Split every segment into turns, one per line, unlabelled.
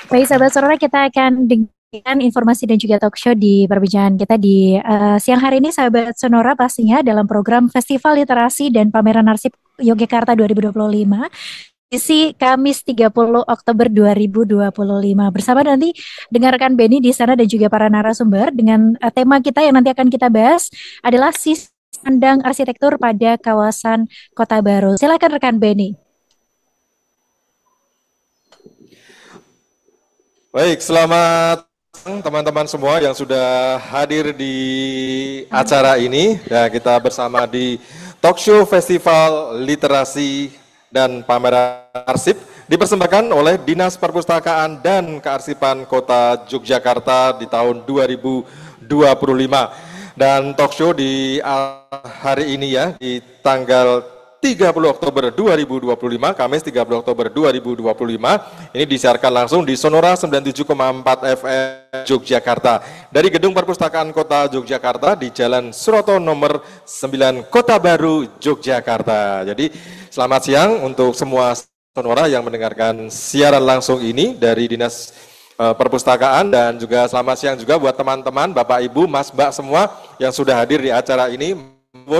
Baik, sahabat Sonora, kita akan dengarkan informasi dan juga talk show di perbincangan kita di siang hari ini, sahabat Sonora, pastinya dalam program Festival Literasi dan Pameran Arsip Yogyakarta 2025, isi Kamis 30 Oktober 2025. Bersama nanti dengarkan Benny di sana dan juga para narasumber dengan tema kita yang nanti akan kita bahas adalah sisi pandang arsitektur pada kawasan Kota Baru. Silakan rekan Benny.
Baik, selamat teman-teman semua yang sudah hadir di acara ini. Ya, kita bersama di Talk Show Festival Literasi dan Pameran Arsip dipersembahkan oleh Dinas Perpustakaan dan Kearsipan Kota Yogyakarta di tahun 2025. Dan talk show di hari ini ya, di tanggal 30 Oktober 2025, Kamis 30 Oktober 2025, ini disiarkan langsung di Sonora 97,4 FM Yogyakarta dari Gedung Perpustakaan Kota Yogyakarta di Jalan Suroto nomor 9 Kota Baru Yogyakarta. Jadi selamat siang untuk semua Sonora yang mendengarkan siaran langsung ini dari Dinas Perpustakaan, dan juga selamat siang juga buat teman-teman, Bapak Ibu, Mas Mbak semua yang sudah hadir di acara ini.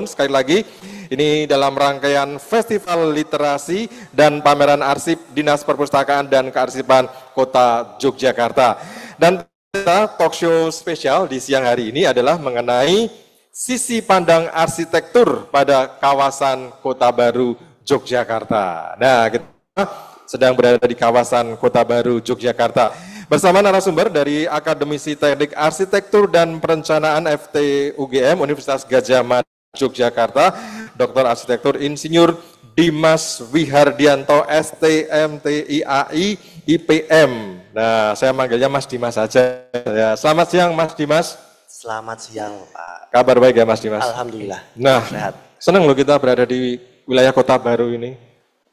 Sekali lagi, ini dalam rangkaian Festival Literasi dan Pameran Arsip Dinas Perpustakaan dan Kearsipan Kota Yogyakarta. Dan kita talk show spesial di siang hari ini adalah mengenai sisi pandang arsitektur pada kawasan Kota Baru Yogyakarta. Nah, kita sedang berada di kawasan Kota Baru Yogyakarta bersama narasumber dari Akademisi Teknik Arsitektur dan Perencanaan FT UGM Universitas Gadjah Mada Yogyakarta, Dr. Arsitektur Insinyur Dimas Wihardianto STMTIAI IPM. Nah, saya manggilnya Mas Dimas saja. Ya, selamat siang Mas Dimas.
Selamat siang Pak.
Kabar baik ya Mas Dimas?
Alhamdulillah.
Nah,
sehat.
Senang loh kita berada di wilayah Kota Baru ini.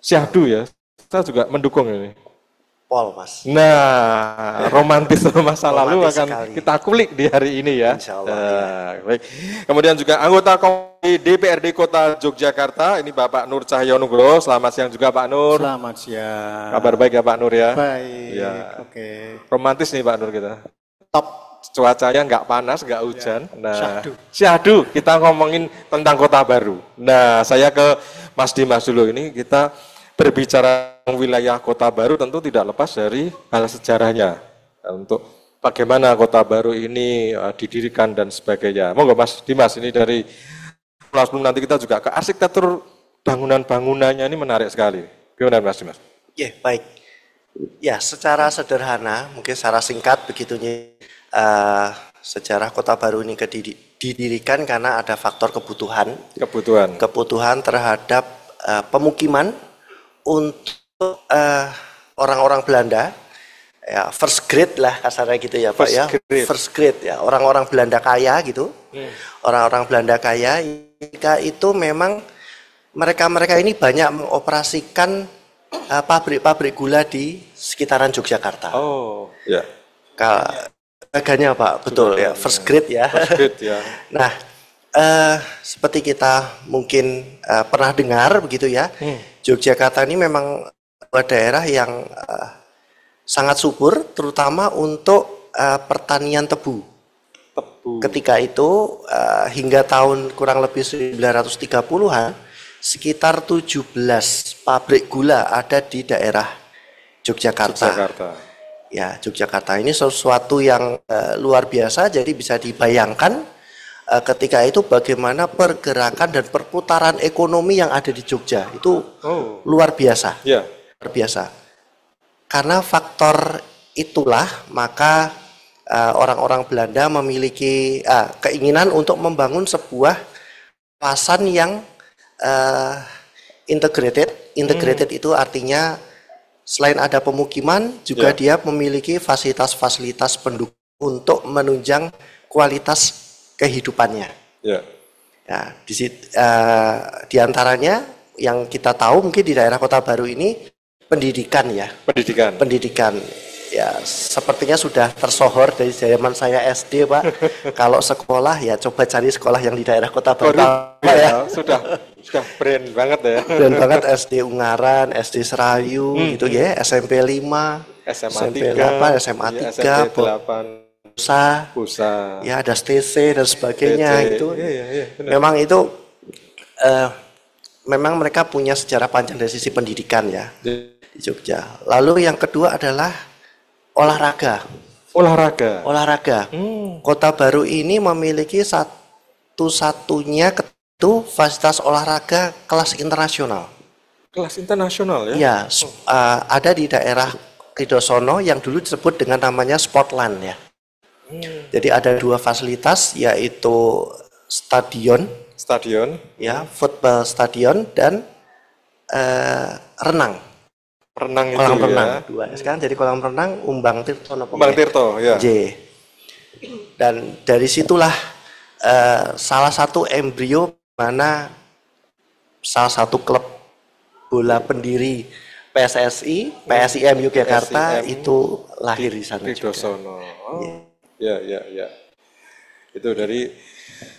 Syahdu ya, saya juga mendukung ini.
Pol Mas.
Nah, romantis masa lalu akan sekali kita kulik di hari ini ya.
Insya Allah. Ya.
Baik. Kemudian juga anggota Komisi DPRD Kota Yogyakarta, ini Bapak Nur Cahyo Nugroho. Selamat siang juga Pak Nur.
Selamat siang.
Kabar baik ya Pak Nur ya?
Baik.
Ya.
Oke.
Romantis nih Pak Nur kita.
Top.
Cuacanya nggak panas, nggak hujan.
Ya.
Nah, syahdu. Kita ngomongin tentang Kota Baru. Nah, saya ke Mas Dimas dulu. Ini kita berbicara wilayah Kota Baru tentu tidak lepas dari hal sejarahnya untuk bagaimana Kota Baru ini didirikan dan sebagainya. Monggo Mas Dimas, ini dari sebelum nanti kita juga ke arsitektur bangunan-bangunannya, ini menarik sekali. Gimana Mas Dimas?
Ya, baik. Ya, secara sederhana, mungkin secara singkat begitunya, sejarah Kota Baru ini didirikan karena ada faktor kebutuhan. Kebutuhan terhadap pemukiman untuk orang-orang Belanda, ya first grade lah kasarnya gitu ya Pak ya, first grade ya, orang-orang Belanda kaya gitu, orang-orang Belanda kaya. Jika itu memang mereka ini banyak mengoperasikan pabrik-pabrik gula di sekitaran Yogyakarta.
Oh, ya.
Baganya Pak, betul ya, first grade ya.
First grade ya.
Nah, seperti kita mungkin pernah dengar begitu ya, Yogyakarta ini memang daerah yang sangat subur, terutama untuk pertanian tebu. Ketika itu hingga tahun kurang lebih 1930-an, sekitar 17 pabrik gula ada di daerah Yogyakarta. Ya, Yogyakarta ini sesuatu yang luar biasa, jadi bisa dibayangkan ketika itu bagaimana pergerakan dan perputaran ekonomi yang ada di Jogja itu luar biasa, luar biasa. Karena faktor itulah maka orang-orang Belanda memiliki keinginan untuk membangun sebuah kawasan yang integrated. Integrated itu artinya selain ada pemukiman juga dia memiliki fasilitas-fasilitas pendukung untuk menunjang kualitas kehidupannya. Ya, di antaranya yang kita tahu mungkin di daerah Kota Baru ini pendidikan ya. Pendidikan. Ya, sepertinya sudah tersohor dari zaman saya SD, Pak. Kalau sekolah ya coba cari sekolah yang di daerah Kota Baru.
Ya, sudah brand banget ya.
Brand banget, SD Ungaran, SD Serayu gitu ya, SMP 5.
SMA
SMP
3,
8, SMA
ya,
3,
SMP 8,
Pusa, ya ada STC dan sebagainya
TC.
itu.
Iya, benar.
Memang itu memang mereka punya sejarah panjang dari sisi pendidikan ya di Jogja. Lalu yang kedua adalah olahraga. Olahraga. Kota Baru ini memiliki satu-satunya fasilitas olahraga kelas internasional.
Kelas internasional ya?
Iya, ada di daerah Ridosono yang dulu disebut dengan namanya Sportland ya. Jadi ada 2 fasilitas, yaitu stadion, ya, football stadion dan renang. Kolam renang.
Ya.
2. Sekarang jadi kolam renang Umbang Tirto.
Umbang Tirto, ya.
J. Dan dari situlah salah satu embrio mana salah satu klub bola pendiri PSSI, PSIM Yogyakarta
PSIM
itu lahir di sana juga.
Oh, ya. Itu dari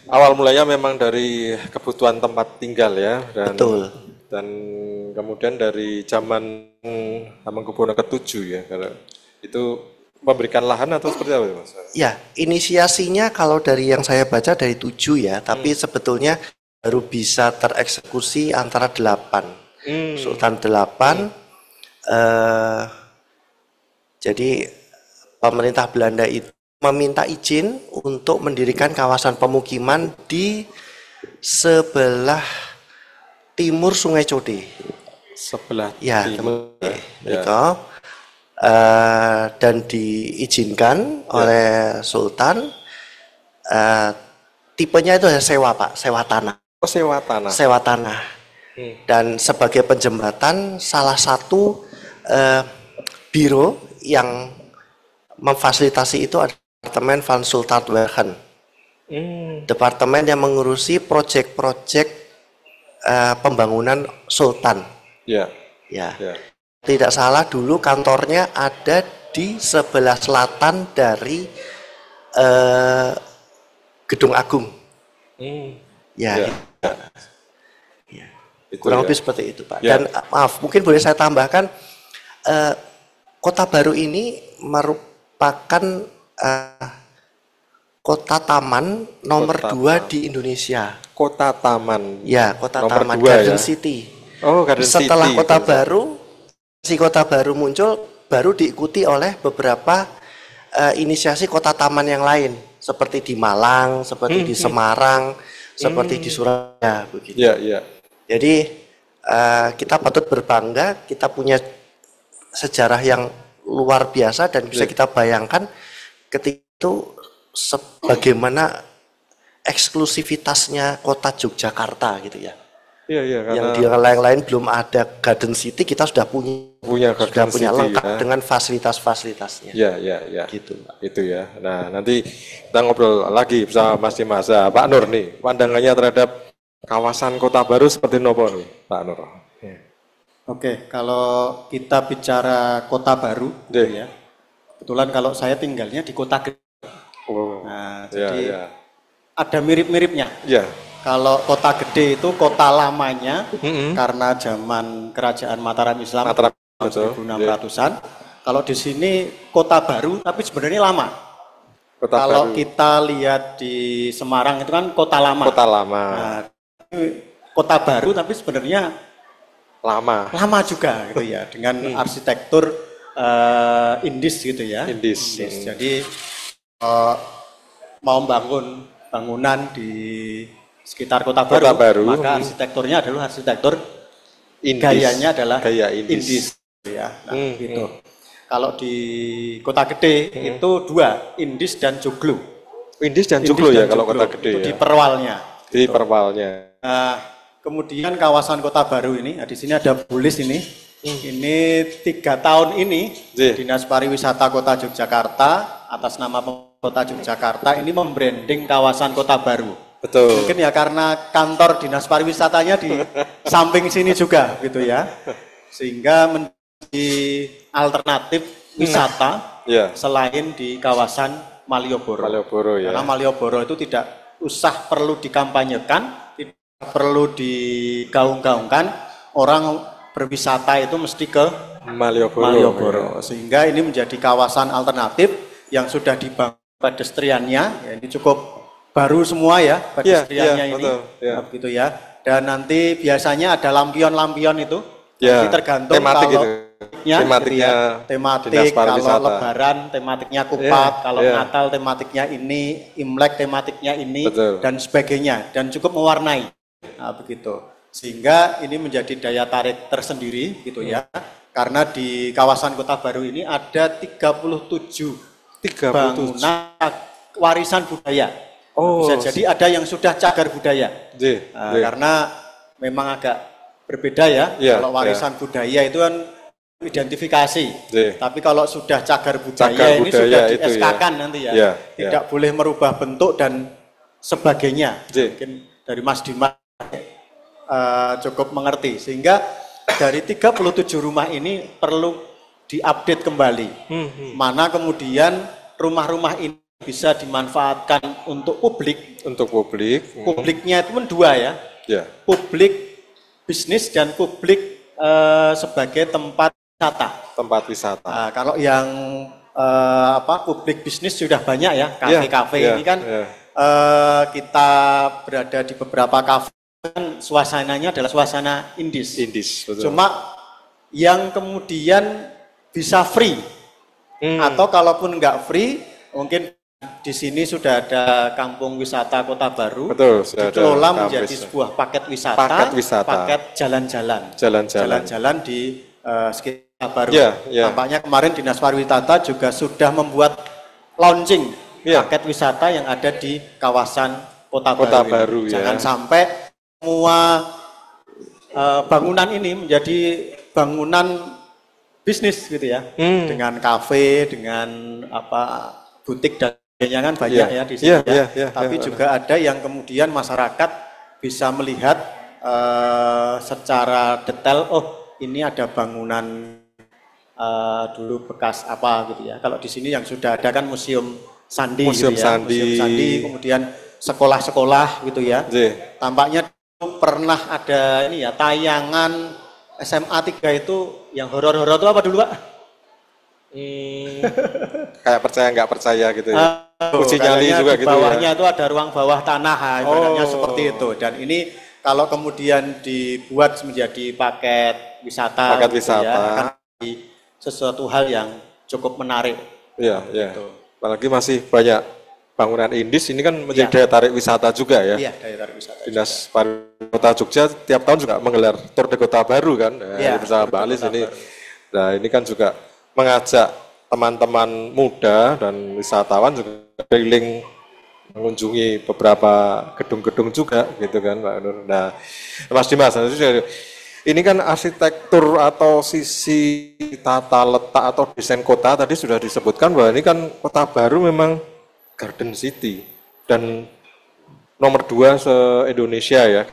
awal mulanya memang dari kebutuhan tempat tinggal ya.
Betul.
Dan kemudian dari zaman Hamengkubuwono ke-7 ya, kalau itu memberikan lahan atau seperti apa Mas?
Ya, inisiasinya kalau dari yang saya baca dari 7 ya, tapi sebetulnya baru bisa tereksekusi antara 8. Sultan 8. Jadi pemerintah Belanda itu meminta izin untuk mendirikan kawasan pemukiman di sebelah timur Sungai Code.
Sebelah
Ya,
timur.
Ya. Dan diizinkan oleh Sultan. Tipenya itu sewa Pak, sewa tanah.
Oh, sewa tanah.
Sewa tanah. Dan sebagai penjembatan salah satu biro yang memfasilitasi itu adalah Departemen van Sultantwagen. Departemen yang mengurusi proyek-proyek pembangunan Sultan.
Ya.
Tidak salah dulu kantornya ada di sebelah selatan dari Gedung Agung. Ya. Kurang lebih seperti itu Pak. Dan maaf, mungkin boleh saya tambahkan, Kota Baru ini merupakan kota taman nomor 2 di Indonesia.
Kota taman.
Ya, kota
nomor
taman
2,
Garden
ya?
City.
Oh, Garden
Setelah
City.
Kota Baru, Kota Baru muncul, baru diikuti oleh beberapa inisiasi kota taman yang lain, seperti di Malang, seperti di Semarang, seperti di Surabaya, begitu.
Iya.
Jadi kita patut berbangga, kita punya sejarah yang luar biasa dan bisa kita bayangkan ketika itu sebagaimana eksklusivitasnya kota Yogyakarta gitu ya.
Iya,
yang di lain-lain belum ada Garden City, kita sudah punya lengkap ya, dengan fasilitas-fasilitasnya.
Iya.
Gitu.
Itu ya. Nah, nanti kita ngobrol lagi bersama Mas Dimas. Pak Nur nih, pandangannya terhadap kawasan Kota Baru seperti nopo nih, Pak Nur?
Oke, kalau kita bicara Kota Baru, ya. Kebetulan kalau saya tinggalnya di Kota Gede. Nah, jadi ada mirip-miripnya.
Iya.
Kalau Kota Gede itu kota lamanya, karena zaman Kerajaan Mataram Islam 1600-an. Kalau di sini Kota Baru, tapi sebenarnya lama. Kalau kita lihat di Semarang itu kan kota lama. Nah, Kota Baru tapi sebenarnya lama juga gitu ya, dengan arsitektur Indis gitu ya. Indis. Jadi mau bangun bangunan di sekitar Kota Baru, maka arsitekturnya adalah arsitektur Indis. Gayanya adalah gaya Indis ya. Nah, gitu. Kalau di Kota Gede itu 2, Indis dan Joglo.
Indis dan Joglo ya kalau Kota Gede
itu
ya.
Di Perwalnya.
Di Perwalnya.
Nah, kemudian kawasan Kota Baru ini, di sini ada Bulis ini. Ini 3 tahun ini Dinas Pariwisata Kota Yogyakarta atas nama Kota Yogyakarta ini membranding kawasan Kota Baru.
Betul.
Mungkin ya karena kantor Dinas Pariwisatanya di samping sini juga gitu ya. Sehingga menjadi alternatif wisata selain di kawasan Malioboro.
Ya.
Karena Malioboro itu tidak usah perlu dikampanyekan, tidak perlu digaung-gaungkan, orang berwisata itu mesti ke Malioboro. Sehingga ini menjadi kawasan alternatif yang sudah dibangun pedestriannya, ya ini cukup baru semua ya pedestriannya ini, begitu ya. Dan nanti biasanya ada lampion-lampion itu, nanti tergantung
tematik
kalau
tematiknya,
tematik kalau Lebaran tematiknya Kupat, kalau Natal tematiknya ini, Imlek tematiknya ini, dan sebagainya, dan cukup mewarnai, nah, begitu. Sehingga ini menjadi daya tarik tersendiri, gitu ya. Karena di kawasan Kota Baru ini ada 37 bangunan warisan budaya. Bisa jadi ada yang sudah cagar budaya. Karena memang agak berbeda ya. Kalau warisan budaya itu kan identifikasi. Tapi kalau sudah cagar budaya ini sudah di-SK-kan nanti ya. Tidak boleh merubah bentuk dan sebagainya. Mungkin dari Mas Dimas cukup mengerti. Sehingga dari 37 rumah ini perlu diupdate kembali. Mana kemudian rumah-rumah ini bisa dimanfaatkan untuk publik. Publiknya itu pun dua ya. Publik bisnis dan publik sebagai tempat wisata. Nah, kalau yang publik bisnis sudah banyak ya, kafe-kafe ini kan kita berada di beberapa kafe kan suasananya adalah suasana indis. Betul. Cuma yang kemudian bisa free atau kalaupun nggak free, mungkin di sini sudah ada kampung wisata Kota Baru, dikelola menjadi sebuah paket wisata, paket jalan-jalan di sekitar Baru. Tampaknya kemarin Dinas Pariwisata juga sudah membuat launching paket wisata yang ada di kawasan Kota Baru. Jangan sampai semua bangunan ini menjadi bangunan bisnis gitu ya, dengan kafe, dengan butik dan sebagainya kan banyak ya di sini Tapi juga ada yang kemudian masyarakat bisa melihat secara detail, oh ini ada bangunan dulu bekas apa gitu ya. Kalau di sini yang sudah ada kan Museum Sandi, Museum Sandi, kemudian sekolah-sekolah gitu ya. Tampaknya pernah ada ini ya, tayangan SMA 3 itu yang horor-horor itu apa dulu Pak?
Kayak percaya nggak percaya gitu ya. Uji nyali juga gitu ya. Bawahnya
itu ada ruang bawah tanah, ibaratnya seperti itu. Dan ini kalau kemudian dibuat menjadi paket wisata, akan jadi sesuatu hal yang cukup menarik.
Gitu. Apalagi masih banyak bangunan indis ini kan menjadi daya tarik wisata juga ya.
Daya tarik wisata.
Dinas Pariwisata Jogja tiap tahun juga menggelar Tour de Kota Baru kan. Bersama Mbak Alis ini. Nah, ini kan juga mengajak teman-teman muda dan wisatawan juga keliling mengunjungi beberapa gedung-gedung juga gitu kan Pak Nur. Nah, Mas Dimas, ini kan arsitektur atau sisi tata letak atau desain kota tadi sudah disebutkan bahwa ini kan Kota Baru memang Garden City dan nomor 2 se-Indonesia ya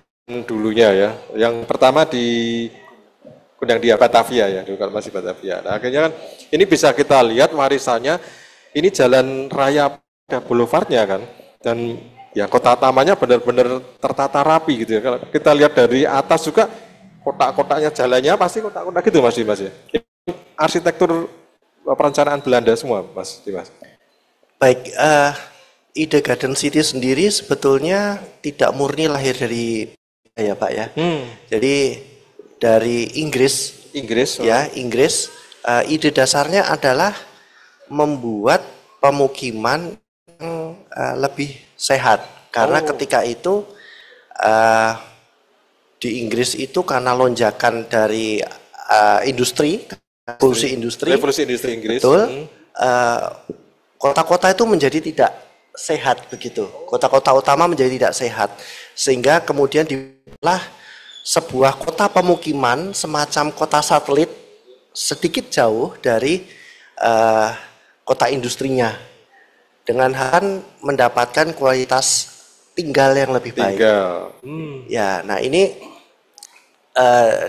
dulunya ya. Yang pertama di Batavia ya, dulu masih Batavia. Nah, akhirnya kan ini bisa kita lihat warisannya, ini jalan raya ada boulevardnya kan, dan ya kota tamanya benar-benar tertata rapi gitu ya. Kalau kita lihat dari atas juga kotak-kotaknya jalannya pasti kotak-kotak gitu Mas Dimas ya. Arsitektur perencanaan Belanda semua Mas Dimas.
Baik, ide Garden City sendiri sebetulnya tidak murni lahir dari ya Pak ya. Jadi dari Inggris. Ide dasarnya adalah membuat pemukiman yang lebih sehat. Karena ketika itu di Inggris itu karena lonjakan dari revolusi industri Inggris. Betul. Kota-kota itu menjadi tidak sehat begitu. Kota-kota utama menjadi tidak sehat. Sehingga kemudian dibuatlah sebuah kota pemukiman semacam kota satelit sedikit jauh dari kota industrinya. Dengan harapan mendapatkan kualitas tinggal yang lebih baik. Ya, nah ini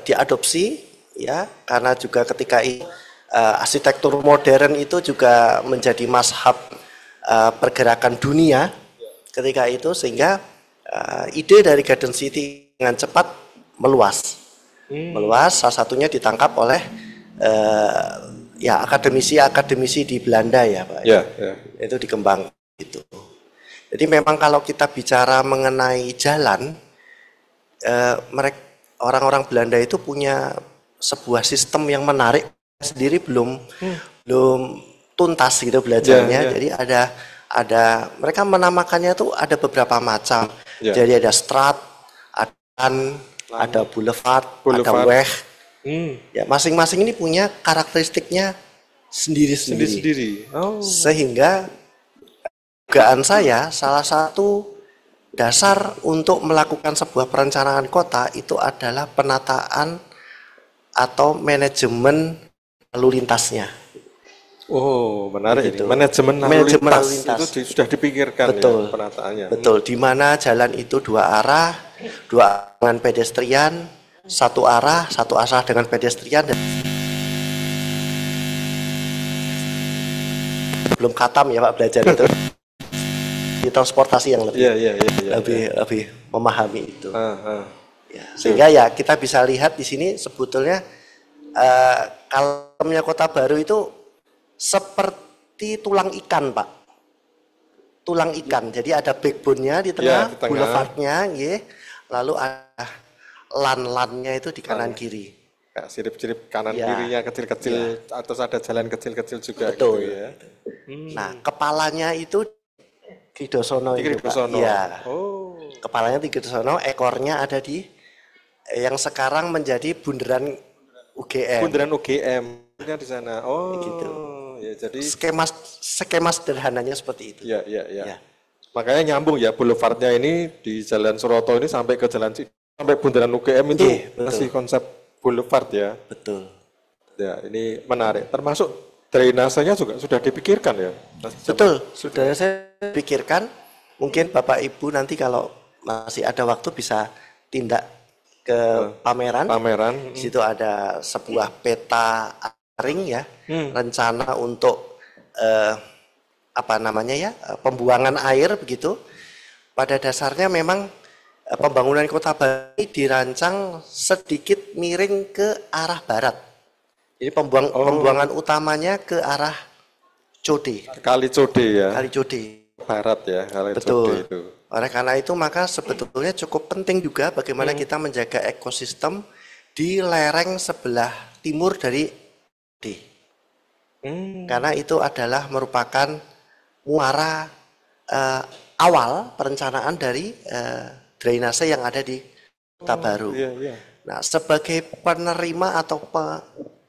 diadopsi ya, karena juga ketika itu arsitektur modern itu juga menjadi mazhab pergerakan dunia ketika itu, sehingga ide dari Garden City dengan cepat meluas. Salah satunya ditangkap oleh ya akademisi di Belanda ya Pak.
Ya, ya.
Itu dikembang gitu. Jadi memang kalau kita bicara mengenai jalan, mereka orang-orang Belanda itu punya sebuah sistem yang menarik, sendiri belum tuntas gitu belajarnya.
Ya, ya.
Jadi ada mereka menamakannya tuh ada beberapa macam.
Ya.
Jadi ada strat, ada boulevard, ada weg. Ya, masing-masing ini punya karakteristiknya sendiri-sendiri.
Oh.
Sehingga dugaan saya salah satu dasar untuk melakukan sebuah perencanaan kota itu adalah penataan atau manajemen lalu lintasnya.
Oh, menarik
Begitu.
ini. Manajemen lalu lintas itu sudah dipikirkan.
Betul.
Ya penataannya.
Betul, di mana jalan itu dua arah dengan pedestrian, satu arah dengan pedestrian. Dan belum khatam ya Pak belajar itu. Di transportasi yang lebih memahami itu. Ya, sehingga ya kita bisa lihat di sini sebetulnya kalemnya Kota Baru itu seperti tulang ikan, Pak. Tulang ikan. Jadi ada backbone-nya di tengah, boulevardnya, lalu ada lan-lannya itu di kanan kiri.
Kayak sirip-sirip kanan kirinya kecil-kecil, atau ada jalan kecil-kecil juga.
Betul.
Gitu ya.
Nah, kepalanya itu Kridosono itu, Pak. Ya.
Oh.
Kepalanya di Kridosono, ekornya ada di yang sekarang menjadi bundaran UGM.
Bundaran UGM-nya di sana. Oh.
Gitu.
Ya, jadi
skema sederhananya seperti itu.
Ya. Makanya nyambung ya boulevardnya ini di Jalan Suroto ini sampai ke sampai bundaran UGM itu masih konsep boulevard ya.
Betul.
Ya, ini menarik. Termasuk drainasenya juga sudah dipikirkan ya.
Betul, sudah saya pikirkan. Mungkin Bapak Ibu nanti kalau masih ada waktu bisa tindak ke pameran. Di situ ada sebuah peta ring ya, rencana untuk pembuangan air begitu. Pada dasarnya memang pembangunan Kota Baru dirancang sedikit miring ke arah barat. Jadi pembuangan utamanya ke arah Code.
Kali Code ya.
Kali Code.
Barat ya, Kali
Betul.
Code itu.
Oleh karena itu maka sebetulnya cukup penting juga bagaimana kita menjaga ekosistem di lereng sebelah timur dari Code. Karena itu adalah merupakan muara awal perencanaan dari drainase yang ada di Kota Baru. Nah, sebagai penerima atau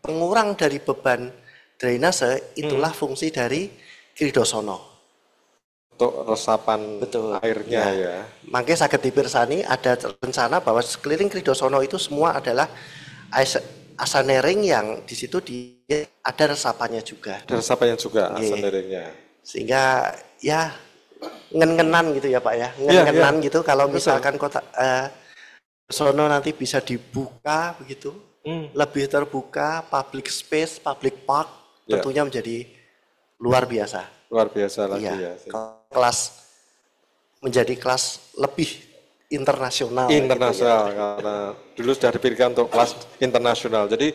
pengurang dari beban drainase, itulah fungsi dari Kridosono.
Untuk resapan airnya ya.
Makanya saged dipirsani ada rencana bahwa sekeliling Kridosono itu semua adalah asanering yang di situ ada resapannya juga.
Ada resapannya juga asaneringnya.
Sehingga ya ngen-ngenan gitu ya Pak ya. Ngen-ngenan gitu kalau misalkan Kota Sono nanti bisa dibuka begitu. Lebih terbuka, public space, public park tentunya menjadi luar biasa.
Luar biasa lagi ya.
Menjadi kelas lebih internasional.
Internasional gitu ya. Karena dulu sudah dipikirkan untuk kelas internasional. Jadi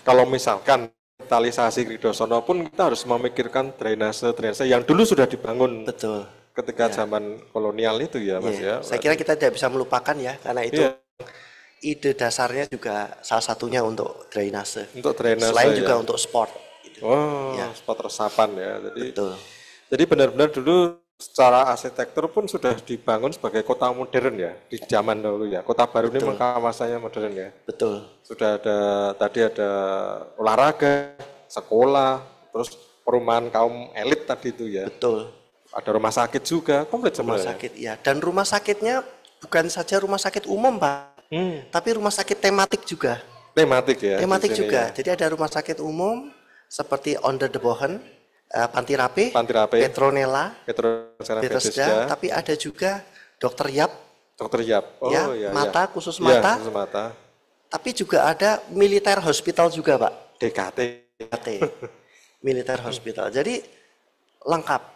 kalau misalkan revitalisasi Kridosono pun kita harus memikirkan drainase yang dulu sudah dibangun.
Betul.
Ketika zaman kolonial itu ya Mas ya.
Saya kira kita tidak bisa melupakan ya karena itu ide dasarnya juga salah satunya untuk drainase.
Untuk drainase.
Selain juga untuk sport. Gitu.
Sport resapan ya.
Betul.
Jadi benar-benar dulu secara arsitektur pun sudah dibangun sebagai kota modern ya di zaman dahulu ya. Kota Baru ini memang kawasannya modern ya.
Betul.
Sudah tadi ada olahraga, sekolah, terus perumahan kaum elit tadi itu ya.
Betul.
Ada rumah sakit juga, komplit sebenarnya.
Rumah sakit ya. Dan rumah sakitnya bukan saja rumah sakit umum Pak. Tapi rumah sakit tematik juga.
Tematik ya.
Tematik juga. Ya. Jadi ada rumah sakit umum seperti Onder de Bohen, Panti Rape, Petronella, Bethesda, tapi ada juga Dokter Yap.
Dokter Yap.
Mata khusus mata.
Khusus mata.
Tapi juga ada militer hospital juga, Pak.
DKT.
Militer hospital. Jadi lengkap.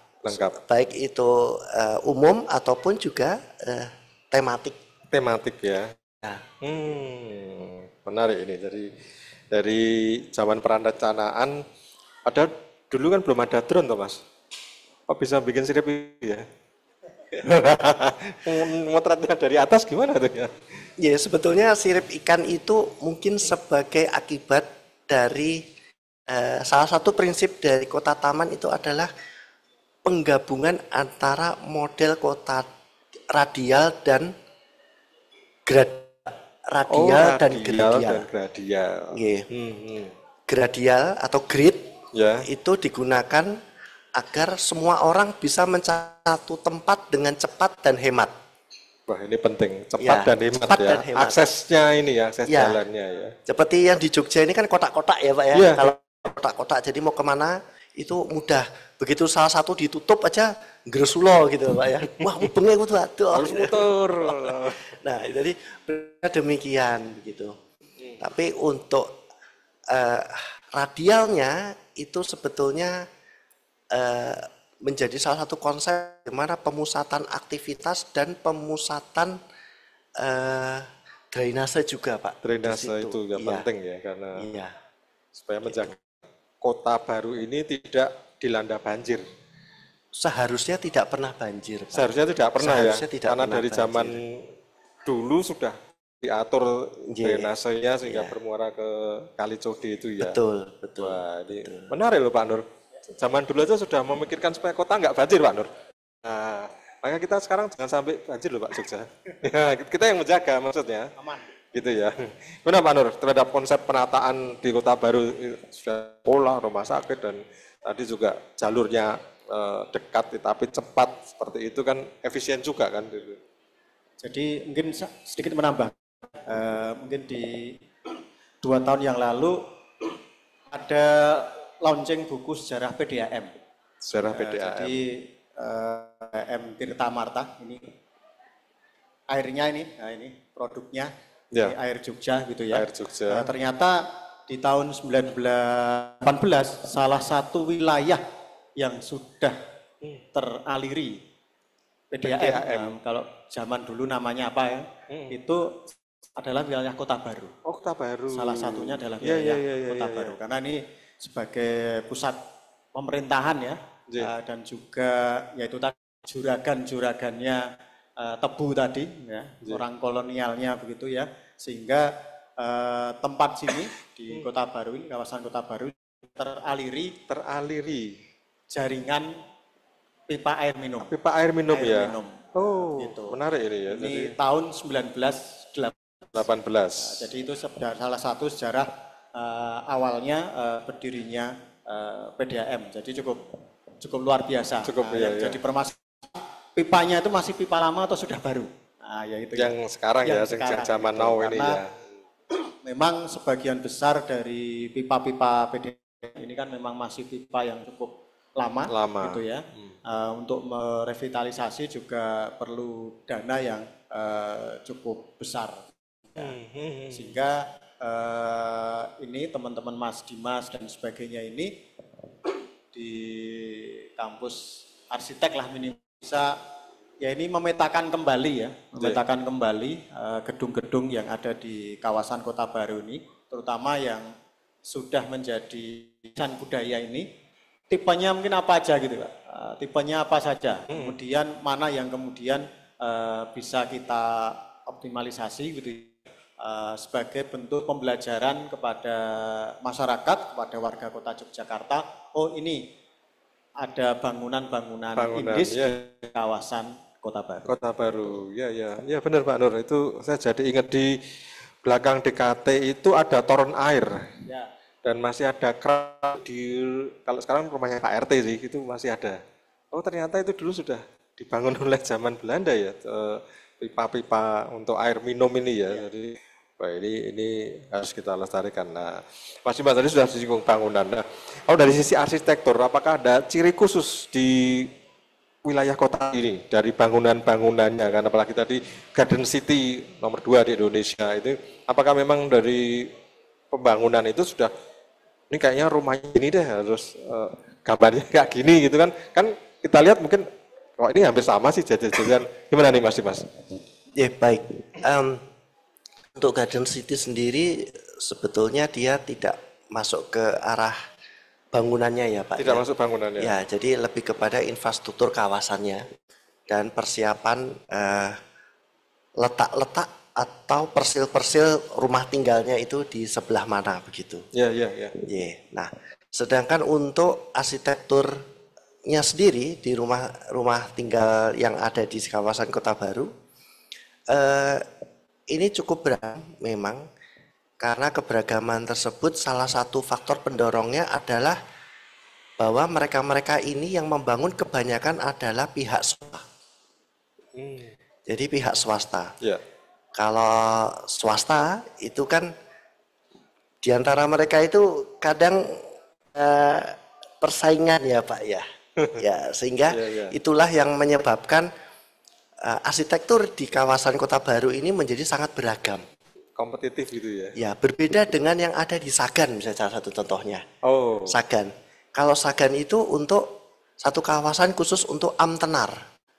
Baik itu umum ataupun juga tematik.
Tematik ya. Menarik ini. Jadi dari zaman perencanaan. Ada dulu kan belum ada drone toh Mas. Kok bisa bikin sirip ya? Motretnya dari atas gimana tuh ya?
Ya, sebetulnya sirip ikan itu mungkin sebagai akibat dari salah satu prinsip dari kota taman itu adalah penggabungan antara model kota radial dan radial dan
gradial.
Yeah. Gradial atau grid itu digunakan agar semua orang bisa mencari satu tempat dengan cepat dan hemat.
Wah, ini penting, cepat dan hemat
cepat
ya.
Dan hemat.
Aksesnya ini ya, akses jalannya ya.
Seperti yang di Jogja ini kan kotak-kotak ya Pak ya. Kalau kotak-kotak jadi mau kemana itu mudah. Begitu salah satu ditutup aja Gresula gitu Pak ya. Wah, mubengnya itu
harus muter.
Nah, jadi demikian begitu. Tapi untuk radialnya itu sebetulnya menjadi salah satu konsep di mana pemusatan aktivitas dan pemusatan drainase juga Pak.
Drainase itu juga penting ya, karena supaya menjaga kota baru ini tidak dilanda banjir.
Seharusnya tidak pernah banjir Pak.
Seharusnya tidak pernah
Seharusnya
ya, karena dari zaman dulu sudah diatur drainasenya sehingga bermuara ke Kali Code itu ya.
Betul.
Wah, ini menarik loh Pak Nur. Zaman dulu aja sudah memikirkan supaya kota nggak banjir Pak Nur. Nah, makanya kita sekarang jangan sampai banjir loh Pak Jogja. Ya, kita yang menjaga maksudnya. Aman. Gitu ya. Gimana Pak Nur terhadap konsep penataan di kota baru, sudah pola, rumah sakit dan tadi juga jalurnya dekat tapi cepat seperti itu kan efisien juga kan.
Jadi mungkin sedikit menambah, mungkin di 2 tahun yang lalu ada launching buku sejarah PDAM.
Sejarah PDAM.
Jadi M. Tirta Marta ini airnya ini produknya air Jogja gitu ya.
Air Jogja.
Ternyata di tahun 1918 salah satu wilayah yang sudah teraliri PDAM. Kalau zaman dulu namanya apa ya? Itu adalah wilayah Kota Baru.
Oh, Kota Baru.
Salah satunya adalah wilayah Kota Baru. Karena ini sebagai pusat pemerintahan ya, dan juga yaitu juragan-juragannya Tebu tadi ya, orang kolonialnya begitu ya, sehingga tempat sini di Kota Baru ini, kawasan Kota Baru teraliri jaringan pipa air minum.
Pipa air minum ya. Oh,
gitu.
Menarik ini ya.
Ini tahun 1918. Jadi itu salah satu sejarah awalnya berdirinya PDAM. Jadi cukup luar biasa. Jadi permasalahan pipanya itu masih pipa lama atau sudah baru? Nah, yaitu
yang sekarang ya, yang zaman now ini ya.
Memang sebagian besar dari pipa-pipa PDAM ini kan memang masih pipa yang cukup lama. Gitu ya. Untuk merevitalisasi juga perlu dana yang cukup besar. Sehingga ini teman-teman Mas Dimas dan sebagainya ini di kampus arsitek lah minimal bisa ya ini memetakan kembali gedung-gedung yang ada di kawasan Kota Baru ini, terutama yang sudah menjadi warisan budaya ini. Tipenya mungkin apa aja gitu Pak, tipenya apa saja, kemudian mana yang kemudian bisa kita optimalisasi gitu sebagai bentuk pembelajaran kepada masyarakat, kepada warga Kota Yogyakarta. Oh ini ada bangunan-bangunan indis di kawasan Kota Baru.
Kota Baru, ya benar Pak Nur. Itu saya jadi ingat di belakang DKT itu ada toren air. Ya. Dan masih ada keran kalau sekarang rumahnya Pak RT sih, itu masih ada. Oh ternyata itu dulu sudah dibangun oleh zaman Belanda ya, pipa-pipa untuk air minum ini ya. Jadi wah, ini harus kita lestarikan. Nah, Mas Dimas tadi sudah disinggung bangunan. Nah, kalau dari sisi arsitektur, apakah ada ciri khusus di wilayah kota ini dari bangunan-bangunannya? Karena apalagi tadi Garden City nomor 2 di Indonesia itu, apakah memang dari pembangunan itu sudah ini kayaknya rumahnya ini deh harus gambarnya kayak gini gitu kan? Kan kita lihat mungkin kok ini hampir sama sih jajan-jajan. Gimana nih Mas Dimas?
Ya baik. Untuk Garden City sendiri sebetulnya dia tidak masuk ke arah bangunannya ya Pak.
Tidak masuk bangunannya.
Ya, jadi lebih kepada infrastruktur kawasannya dan persiapan letak-letak atau persil-persil rumah tinggalnya itu di sebelah mana begitu.
Ya.
Nah, sedangkan untuk arsitekturnya sendiri di rumah tinggal yang ada di kawasan Kota Baru, ini cukup beragam memang. Karena keberagaman tersebut salah satu faktor pendorongnya adalah bahwa mereka-mereka ini yang membangun kebanyakan adalah pihak swasta. Jadi pihak swasta.
Ya.
Kalau swasta itu kan diantara mereka itu kadang persaingan ya Pak ya. Ya sehingga itulah yang menyebabkan arsitektur di kawasan Kota Baru ini menjadi sangat beragam.
Kompetitif gitu ya?
Ya, berbeda dengan yang ada di Sagan misalnya salah satu contohnya.
Oh.
Sagan. Kalau Sagan itu untuk satu kawasan khusus untuk Amtenar.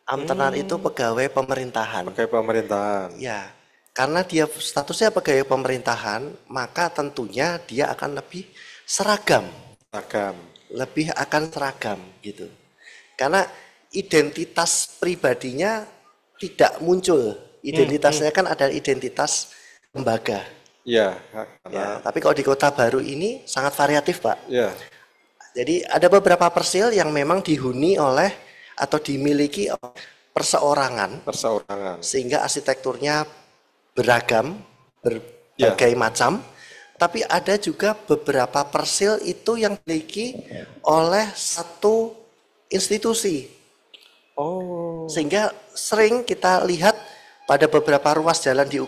Amtenar itu pegawai pemerintahan.
Pegawai pemerintahan.
Ya, karena dia statusnya pegawai pemerintahan, maka tentunya dia akan lebih seragam. Lebih akan seragam gitu. Karena identitas pribadinya tidak muncul. Identitasnya kan ada identitas lembaga.
Ya.
Tapi kalau di Kota Baru ini sangat variatif, Pak.
Ya.
Jadi ada beberapa persil yang memang dihuni oleh atau dimiliki oleh perseorangan. Sehingga arsitekturnya beragam, berbagai macam. Tapi ada juga beberapa persil itu yang dimiliki oleh satu institusi. Sehingga sering kita lihat pada beberapa ruas jalan di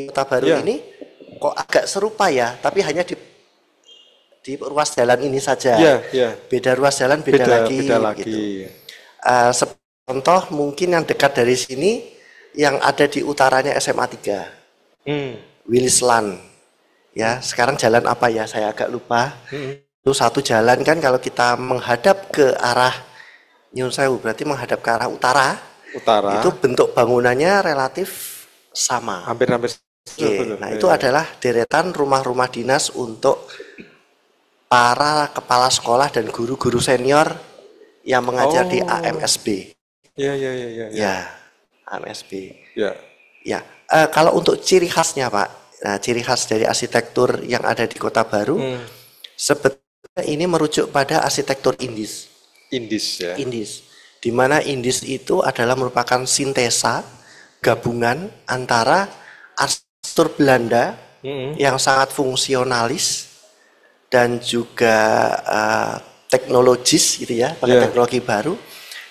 Kota Baru ini kok agak serupa ya, tapi hanya di ruas jalan ini saja. Beda ruas jalan beda lagi. Gitu. Contoh mungkin yang dekat dari sini yang ada di utaranya SMA 3. Willisland. Ya, sekarang jalan apa ya? Saya agak lupa. Itu satu jalan kan kalau kita menghadap ke arah Nyun Sewu berarti menghadap ke arah utara. Itu bentuk bangunannya relatif sama.
Hampir.
Nah, itu adalah deretan rumah-rumah dinas untuk para kepala sekolah dan guru-guru senior yang mengajar di AMSB. Ya, AMSB. Ya. Kalau untuk ciri khasnya, Pak. Nah, ciri khas dari arsitektur yang ada di Kota Baru sebetulnya ini merujuk pada arsitektur Indis. Indis. Di mana Indis itu adalah merupakan sintesa gabungan antara arsitektur Belanda yang sangat fungsionalis dan juga teknologis gitu ya, pakai teknologi baru.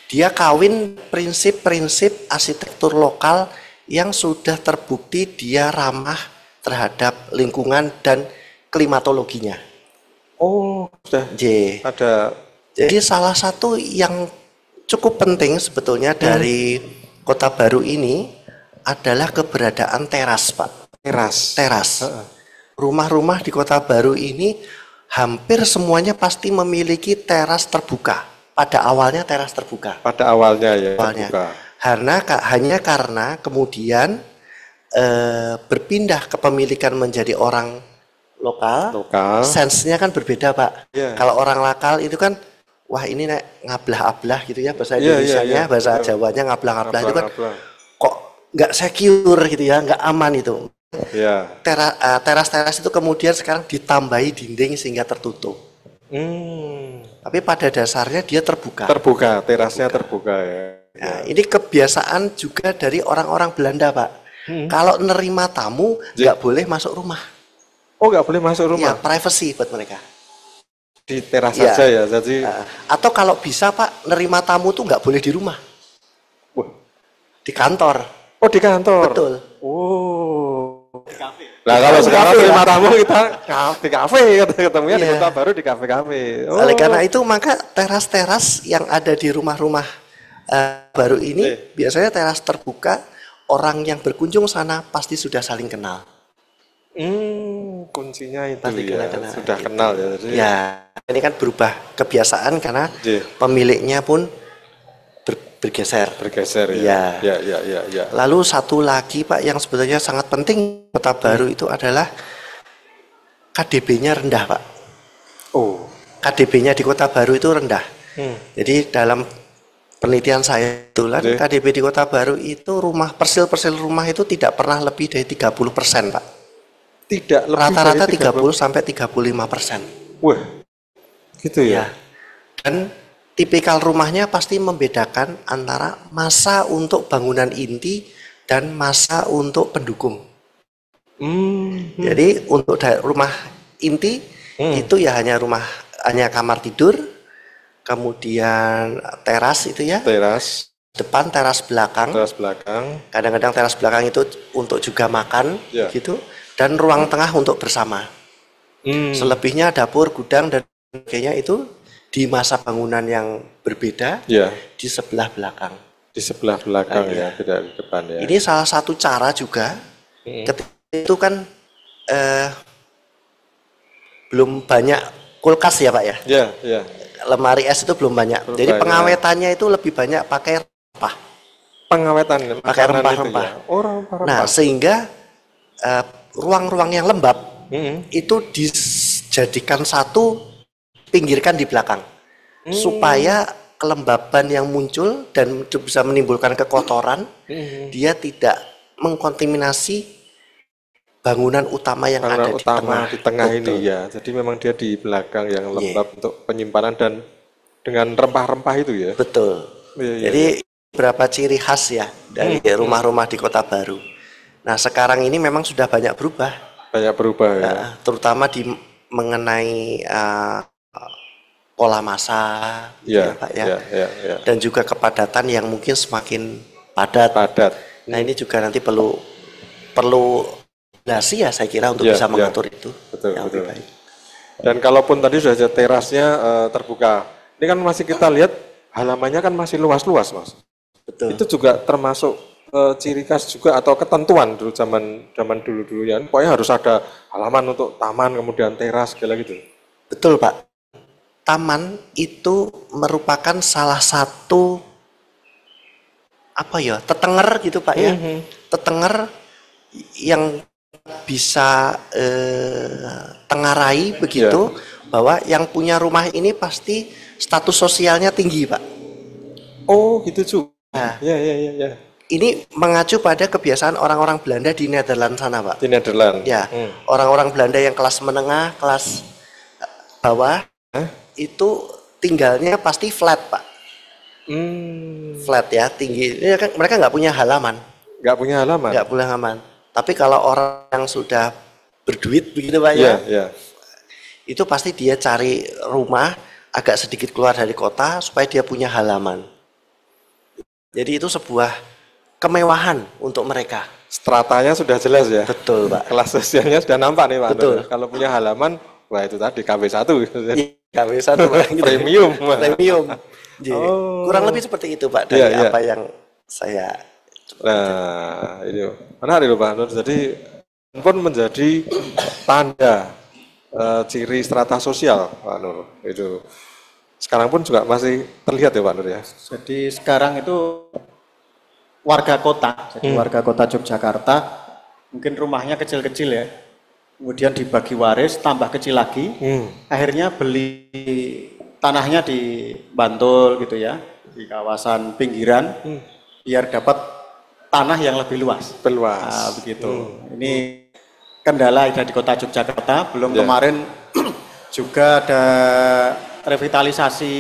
Dia kawin prinsip-prinsip arsitektur lokal yang sudah terbukti dia ramah terhadap lingkungan dan klimatologinya.
Sudah ada.
Jadi salah satu yang cukup penting sebetulnya dari Kota Baru ini adalah keberadaan teras, Pak. Teras. Rumah-rumah di Kota Baru ini hampir semuanya pasti memiliki teras terbuka. Pada awalnya teras terbuka.
Terbuka.
Hanya karena kemudian berpindah kepemilikan menjadi orang lokal. Sense-nya kan berbeda, Pak. Kalau orang lokal itu kan wah ini ngablah-ablah gitu ya bahasa Indonesianya, bahasa Jawanya ngablah-ngablah itu kan kok nggak secure gitu ya, nggak aman itu. Teras-teras itu kemudian sekarang ditambahi dinding sehingga tertutup. Tapi pada dasarnya dia terbuka.
Terasnya terbuka ya.
Nah, ini kebiasaan juga dari orang-orang Belanda, Pak. Kalau nerima tamu nggak boleh masuk rumah.
Nggak boleh masuk rumah.
Ya, privacy buat mereka.
Di teras saja ya, jadi.
Atau kalau bisa Pak, nerima tamu tuh nggak boleh di rumah. Di kantor.
Di kantor.
Betul.
Nah kalau sekarang terima tamu kita di kafe, ketemunya di Kota Baru di kafe-kafe.
Oleh karena itu maka teras-teras yang ada di rumah-rumah baru ini biasanya teras terbuka, orang yang berkunjung sana pasti sudah saling kenal.
Kuncinya itu
pasti
ya, sudah gitu. Kenal ya. Jadi.
Ya, ini kan berubah kebiasaan karena pemiliknya pun bergeser.
Bergeser ya. Ya.
Lalu satu lagi Pak yang sebetulnya sangat penting Kota Baru itu adalah KDB-nya rendah Pak.
Oh,
KDB-nya di Kota Baru itu rendah. Jadi dalam penelitian saya kebetulan KDB di Kota Baru itu persil rumah itu tidak pernah lebih dari 30% Pak.
Tidak lebih
rata-rata
dari
30 sampai 35%.
Wah, gitu ya.
Dan tipikal rumahnya pasti membedakan antara masa untuk bangunan inti dan masa untuk pendukung. Jadi untuk rumah inti itu ya hanya kamar tidur, kemudian teras itu ya.
Teras.
Depan, teras belakang.
Teras belakang.
Kadang-kadang teras belakang itu untuk juga makan, gitu. Dan ruang tengah untuk bersama. Selebihnya dapur, gudang dan sebagainya itu di masa bangunan yang berbeda di sebelah belakang.
Di sebelah belakang ya, tidak di depan ya.
Ini salah satu cara juga. Ketika itu kan belum banyak kulkas ya Pak ya.
Iya.
Lemari es itu belum banyak. Jadi pengawetannya itu lebih banyak pakai rempah.
Pengawetan
pakai rempah-rempah.
Ya? Oh, rempah-rempah.
Nah sehingga ruang-ruang yang lembab itu dijadikan satu, pinggirkan di belakang supaya kelembaban yang muncul dan itu bisa menimbulkan kekotoran dia tidak mengkontaminasi bangunan utama yang ada
di tengah ini ya. Jadi memang dia di belakang yang lembab untuk penyimpanan dan dengan rempah-rempah itu ya.
Betul. Jadi beberapa ciri khas ya dari rumah-rumah di Kota Baru. Nah sekarang ini memang sudah banyak berubah.
Banyak berubah ya.
Terutama mengenai pola masa, ya, Pak ya. Dan juga kepadatan yang mungkin semakin padat. Nah ini juga nanti perlu regulasi ya saya kira untuk bisa mengatur itu.
Betul. Baik. Dan kalaupun tadi sudah ada terasnya terbuka, ini kan masih kita lihat halamannya kan masih luas-luas Mas.
Betul.
Itu juga termasuk ciri khas juga atau ketentuan dulu zaman dulu ya. Pokoknya harus ada halaman untuk taman kemudian teras segala gitu.
Betul Pak. Taman itu merupakan salah satu tetenger gitu Pak ya. Tetenger yang bisa tengarai begitu bahwa yang punya rumah ini pasti status sosialnya tinggi Pak.
Oh gitu juga. Ya.
Ini mengacu pada kebiasaan orang-orang Belanda di Nederland sana Pak.
Di Nederland.
Ya, orang-orang Belanda yang kelas menengah, kelas bawah itu tinggalnya pasti flat Pak. Flat ya, tinggi. Ini kan mereka nggak punya halaman. Nggak punya halaman. Tapi kalau orang yang sudah berduit begitu Pak ya, itu pasti dia cari rumah agak sedikit keluar dari kota supaya dia punya halaman. Jadi itu sebuah kemewahan untuk mereka.
Stratanya sudah jelas ya.
Betul Pak.
Kelas sosialnya sudah nampak nih Pak.
Betul.
Kalau punya halaman, wah itu tadi KW1.
KW1 gitu.
Premium.
Kurang lebih seperti itu Pak dari apa yang saya.
Nah, ini menarik loh Pak Nur. Jadi pun menjadi tanda ciri strata sosial Pak Nur. Itu sekarang pun juga masih terlihat ya Pak Nur ya.
Jadi sekarang itu warga kota, jadi warga kota Yogyakarta mungkin rumahnya kecil-kecil ya. Kemudian dibagi waris, tambah kecil lagi. Akhirnya beli tanahnya di Bantul gitu ya, di kawasan pinggiran, biar dapat tanah yang lebih luas. Nah, begitu. Ini kendala ada di kota Yogyakarta. Belum kemarin juga ada revitalisasi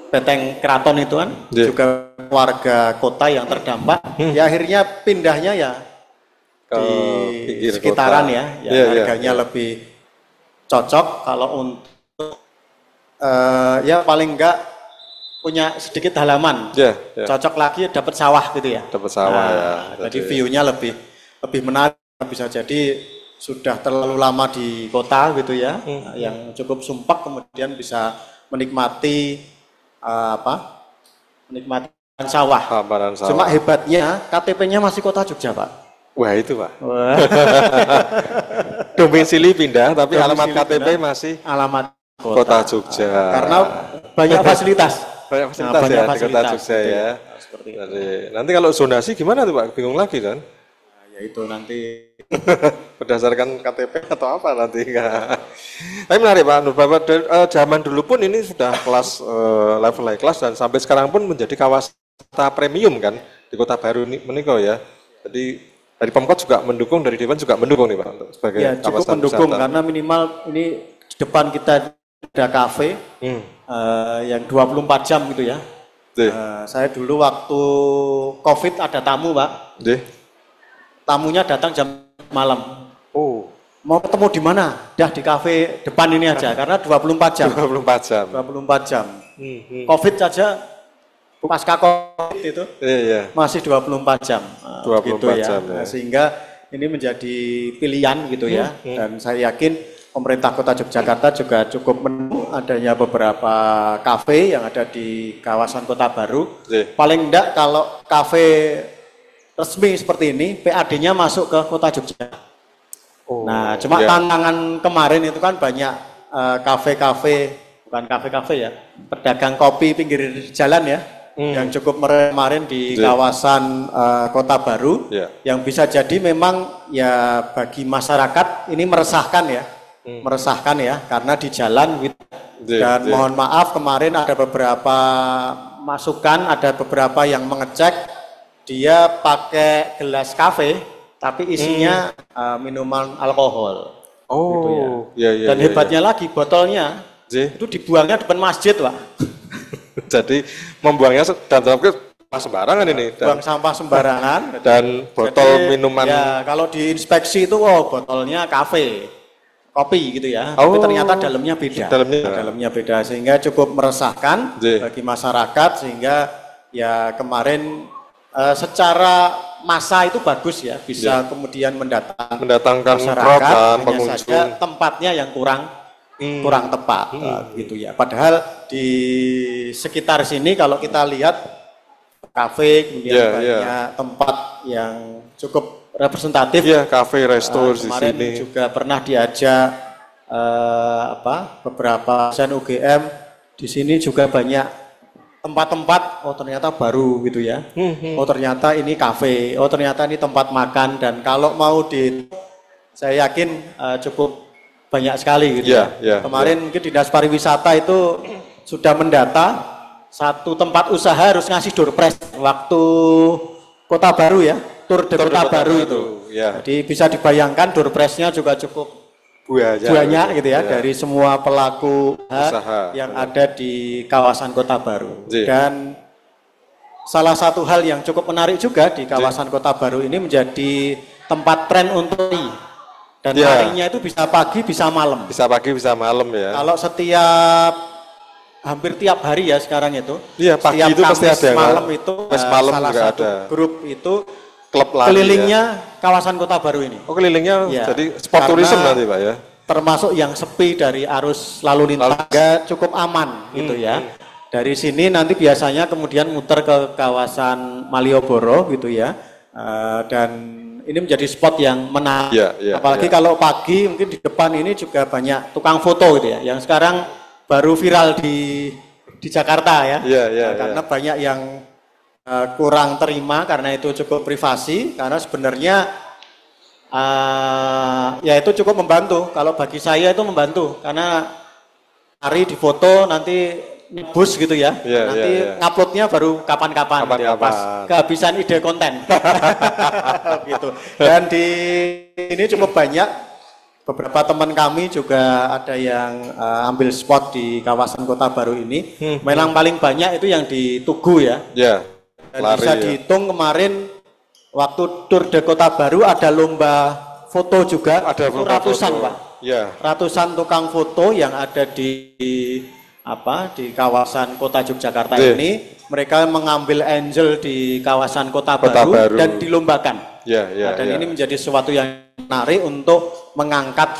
Beteng Keraton itu kan, juga warga kota yang terdampak. Ya akhirnya pindahnya ya di sekitaran kota. Harganya lebih cocok kalau untuk ya paling enggak punya sedikit halaman, cocok lagi dapat sawah gitu ya.
Dapat sawah
Jadi view-nya lebih menarik, bisa jadi sudah terlalu lama di kota gitu ya, yang cukup sumpah kemudian bisa menikmati menikmati sawah. Cuma hebatnya KTP-nya masih kota Jogja Pak.
Wah itu Pak. Domisili pindah tapi alamat KTP masih
alamat
kota Jogja.
Karena banyak fasilitas.
Banyak fasilitas
banyak
ya di kota
fasilitas,
Jogja
gitu
ya.
seperti itu.
Jadi, nanti kalau zonasi gimana tuh Pak? Bingung lagi kan?
Ya itu nanti
Berdasarkan KTP atau apa nanti? Tapi menarik Pak Nur, bahwa zaman dulu pun ini sudah kelas level high class dan sampai sekarang pun menjadi kawasan premium kan di Kota Baru ini meniko ya. Jadi dari Pemkot juga mendukung, dari Dewan juga mendukung nih Pak untuk sebagai
ya cukup
kawasan
mendukung
wisata.
karena minimal ini di depan kita ada kafe yang 24 jam gitu ya. Saya dulu waktu COVID ada tamu Pak. Tamunya datang jam malam.
Oh.
Mau ketemu di mana? Dah di kafe depan ini aja karena 24 jam.
24 jam.
24 jam. COVID saja pasca COVID itu masih 24 jam.
24
gitu ya.
jam ya.
Sehingga ini menjadi pilihan gitu ya. Dan saya yakin pemerintah Kota Yogyakarta juga cukup mendukung adanya beberapa kafe yang ada di kawasan Kota Baru. Paling enggak kalau kafe resmi seperti ini, PAD-nya masuk ke Kota Jogja. Nah, cuma tantangan kemarin itu kan banyak kafe-kafe, bukan kafe-kafe ya, pedagang kopi pinggir jalan ya, yang cukup kemarin di kawasan Kota Baru, yang bisa jadi memang ya bagi masyarakat ini meresahkan ya, karena di jalan dan mohon maaf kemarin ada beberapa masukan, ada beberapa yang mengecek dia pakai gelas kafe tapi isinya minuman alkohol. Gitu ya. Dan hebatnya lagi botolnya itu dibuangnya depan masjid, Pak.
Jadi membuangnya dan sembarangan ini.
Buang sampah sembarangan
dan botol minuman.
Ya, kalau diinspeksi itu botolnya kafe, kopi gitu ya. Tapi ternyata dalamnya beda. Dalamnya beda sehingga cukup meresahkan bagi masyarakat sehingga ya kemarin secara massa itu bagus ya, bisa kemudian mendatangkan masyarakat, hanya saja tempatnya yang kurang tepat gitu ya. Padahal di sekitar sini kalau kita lihat kafe, kemudian banyak tempat yang cukup representatif.
Kafe, resto di
kemarin
sini.
Juga pernah diajak beberapa dosen UGM di sini juga banyak tempat-tempat, ternyata baru gitu ya. Ternyata ini kafe, ternyata ini tempat makan, dan kalau mau saya yakin cukup banyak sekali gitu ya. Kemarin mungkin Dinas Pariwisata itu sudah mendata satu tempat usaha harus ngasih door prize waktu Kota Baru ya, Tour de Kota Baru itu. Jadi bisa dibayangkan door prize-nya juga cukup banyak gitu ya, dari semua pelaku usaha yang ada di kawasan Kota Baru. Dan salah satu hal yang cukup menarik juga di kawasan Kota Baru ini menjadi tempat tren untuk lari. Dan larinya itu bisa pagi bisa malam.
Bisa pagi bisa malam ya.
Kalau hampir tiap hari ya sekarang itu.
Pagi
setiap
itu pasti ada.
Malam itu
malam
salah satu
ada.
grup itu
klub lari
kelilingnya kawasan Kota Baru ini.
Kelilingnya jadi sport tourism nanti Pak ya.
Termasuk yang sepi dari arus lalu lintas cukup aman gitu ya. Dari sini nanti biasanya kemudian muter ke kawasan Malioboro gitu ya. Dan ini menjadi spot yang menarik. Apalagi kalau pagi mungkin di depan ini juga banyak tukang foto gitu ya. Yang sekarang baru viral di Jakarta ya. Karena banyak yang kurang terima karena itu cukup privasi, karena sebenarnya ya itu cukup membantu. Kalau bagi saya itu membantu karena hari di foto nanti nebus gitu ya, nanti nguploadnya baru kapan-kapan gitu ya, pas kehabisan ide konten gitu. Dan di ini cukup banyak, beberapa teman kami juga ada yang ambil spot di kawasan Kota Baru ini. Memang paling banyak itu yang di Tugu ya. Dan bisa dihitung kemarin waktu Tour de Kota Baru ada lomba foto juga, ada ratusan foto. Pak. Ratusan tukang foto yang ada di kawasan Kota Yogyakarta ini. Mereka mengambil angel di kawasan Kota Baru dan dilombakan. Dan ini menjadi sesuatu yang menarik untuk mengangkat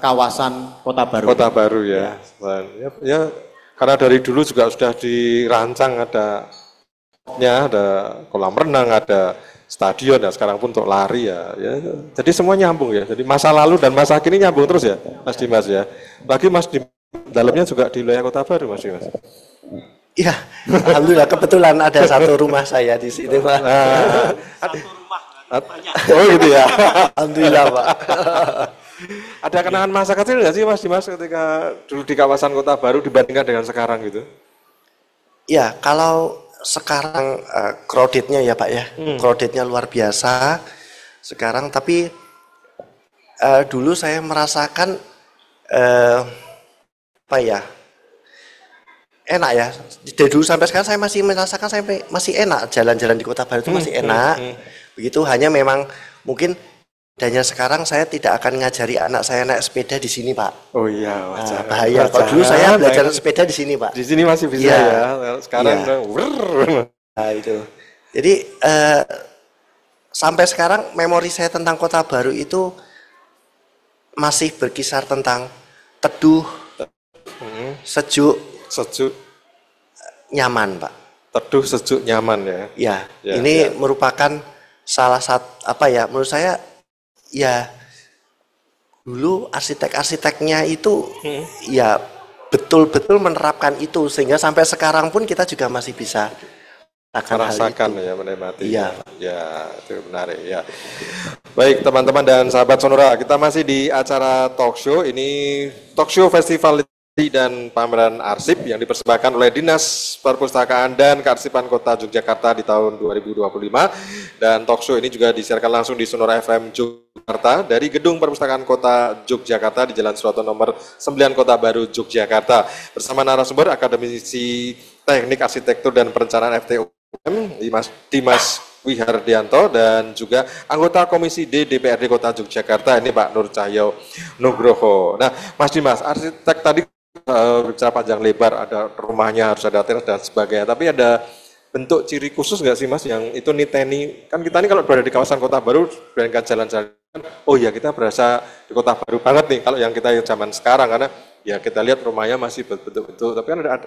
kawasan Kota Baru.
Kota Baru ya. Karena dari dulu juga sudah dirancang ada kolam renang, ada stadion, dan sekarang pun untuk lari ya. Jadi semua nyambung ya. Jadi masa lalu dan masa kini nyambung terus ya, Mas Dimas ya. Lagi Mas di dalamnya juga di wilayah Kota Baru, Mas Dimas.
Iya, alhamdulillah kebetulan ada satu rumah saya di sini, Pak.
Satu rumah banyak.
Oh gitu ya.
Alhamdulillah, Pak.
Ada kenangan masa kecil nggak sih Mas Dimas ketika dulu di kawasan Kota Baru dibandingkan dengan sekarang gitu?
Ya, kalau sekarang crowded-nya ya Pak ya, crowded-nya luar biasa sekarang. Tapi dulu saya merasakan apa ya, enak ya. Dari dulu sampai sekarang saya masih merasakan masih enak jalan-jalan di Kota Baru itu masih enak. Begitu, hanya memang mungkin adanya sekarang saya tidak akan ngajari anak saya naik sepeda di sini, Pak.
Oh iya, wajar.
Bahaya. Kalau dulu saya belajar sepeda di sini, Pak.
Di sini masih bisa
Iya.
ya. Sekarang
Iya.
udah
Nah, itu. Jadi sampai sekarang memori saya tentang Kota Baru itu masih berkisar tentang teduh, sejuk,
sejuk,
nyaman, Pak.
teduh, sejuk, nyaman ya.
Ya,
Ya,
ini
ya.
merupakan salah satu apa ya? Menurut saya ya dulu arsitek-arsiteknya itu ya betul-betul menerapkan itu sehingga sampai sekarang pun kita juga masih bisa
Merasakan ya, menikmati.
Iya.
Ya, itu menarik ya. Baik teman-teman dan sahabat Sonora, kita masih di acara talk show. Ini talk show Festival Literasi dan Pameran Arsip yang dipersembahkan oleh Dinas Perpustakaan dan Kearsipan Kota Yogyakarta di tahun 2025. Dan talk show ini juga disiarkan langsung di Sonora FM Yogyakarta dari Gedung Perpustakaan Kota Yogyakarta di Jalan Suroto nomor 9 Kota Baru Yogyakarta. Bersama narasumber akademisi Teknik Arsitektur dan Perencanaan FTUM Dimas Wihardianto dan juga anggota Komisi D DPRD Kota Yogyakarta ini Pak Nur Cahyo Nugroho. Nah, Mas Dimas, arsitek tadi bicara panjang lebar, ada rumahnya harus ada teras dan sebagainya. Tapi ada bentuk ciri khusus nggak sih Mas yang itu niteni? Kan kita ini kalau berada di kawasan Kota Baru, berangkat jalan-jalan, oh ya kita berasa di Kota Baru banget nih. Kalau yang kita zaman sekarang karena ya kita lihat rumahnya masih bentuk-bentuk. Tapi kan ada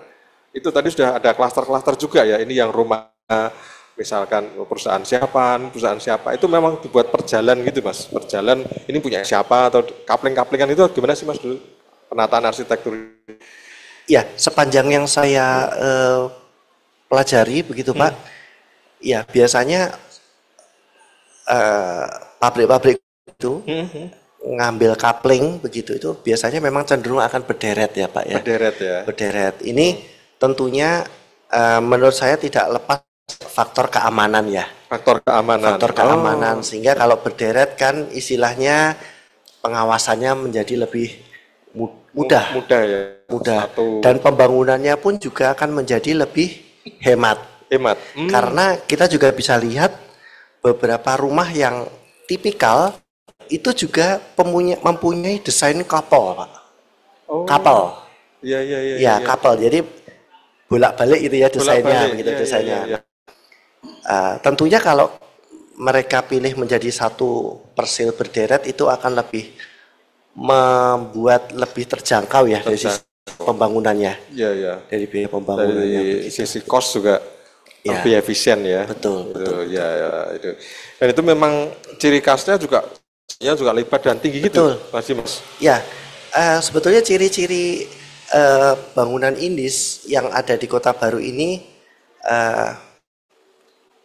itu tadi sudah ada klaster-klaster juga ya. Ini yang rumah misalkan perusahaan siapa, itu memang dibuat perjalan gitu Mas. Perjalan ini punya siapa atau kapling-kaplingan itu gimana sih Mas dulu? Penataan arsitektur.
Ya, sepanjang yang saya pelajari begitu Pak, ya biasanya pabrik-pabrik itu ngambil kapling begitu itu biasanya memang cenderung akan berderet ya Pak ya.
Berderet ya.
Berderet. Ini tentunya menurut saya tidak lepas faktor keamanan ya.
Faktor keamanan.
Faktor keamanan sehingga kalau berderet kan istilahnya pengawasannya menjadi lebih mudah.
Mudah ya.
Mudah.
Satu.
Dan pembangunannya pun juga akan menjadi lebih hemat.
Hemat.
Karena kita juga bisa lihat beberapa rumah yang tipikal itu juga mempunyai desain couple, Pak.
Oh.
Couple.
Iya.
Ya, couple. Jadi bolak-balik itu ya desainnya,
Bolak-balik.
begitu
Iya,
desainnya.
iya.
Tentunya kalau mereka pilih menjadi satu persil berderet itu akan lebih membuat lebih terjangkau ya dari sisi pembangunannya.
Iya.
Dari biaya pembangunannya.
Dari sisi cost juga
Ya.
lebih efisien ya.
Betul.
Ya, itu. Dan itu memang ciri khasnya juga lebar dan tinggi gitu.
Betul.
Mas.
Ya, sebetulnya ciri-ciri bangunan indis yang ada di Kota Baru ini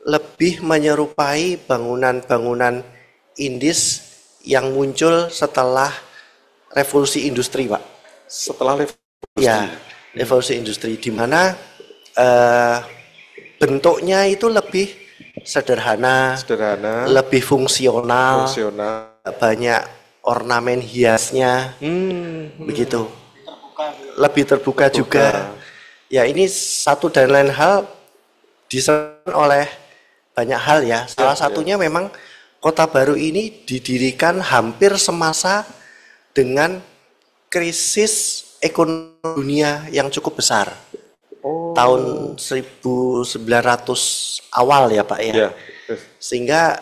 lebih menyerupai bangunan-bangunan indis yang muncul setelah revolusi industri, Pak.
Setelah
Ya, revolusi industri di mana bentuknya itu lebih sederhana, lebih fungsional, banyak ornamen hiasnya, begitu. Lebih terbuka juga. Ya, ini satu dan lain hal disebabkan oleh banyak hal ya. Salah satunya memang Kota Baru ini didirikan hampir semasa dengan krisis ekonomi dunia yang cukup besar. Tahun 1900 awal ya Pak ya. Sehingga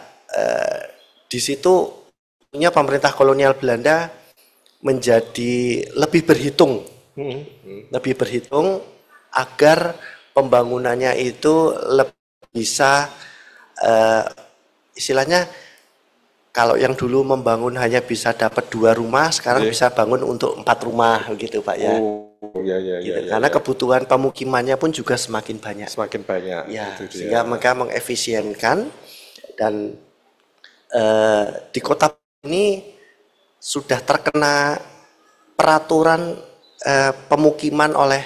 di situ punya pemerintah kolonial Belanda menjadi lebih berhitung agar pembangunannya itu lebih bisa istilahnya kalau yang dulu membangun hanya bisa dapat 2 rumah, sekarang bisa bangun untuk 4 rumah begitu Pak ya. Gitu. Karena kebutuhan pemukimannya pun juga semakin banyak.
Semakin banyak.
Ya, sehingga mereka mengefisienkan dan di kota ini sudah terkena peraturan pemukiman oleh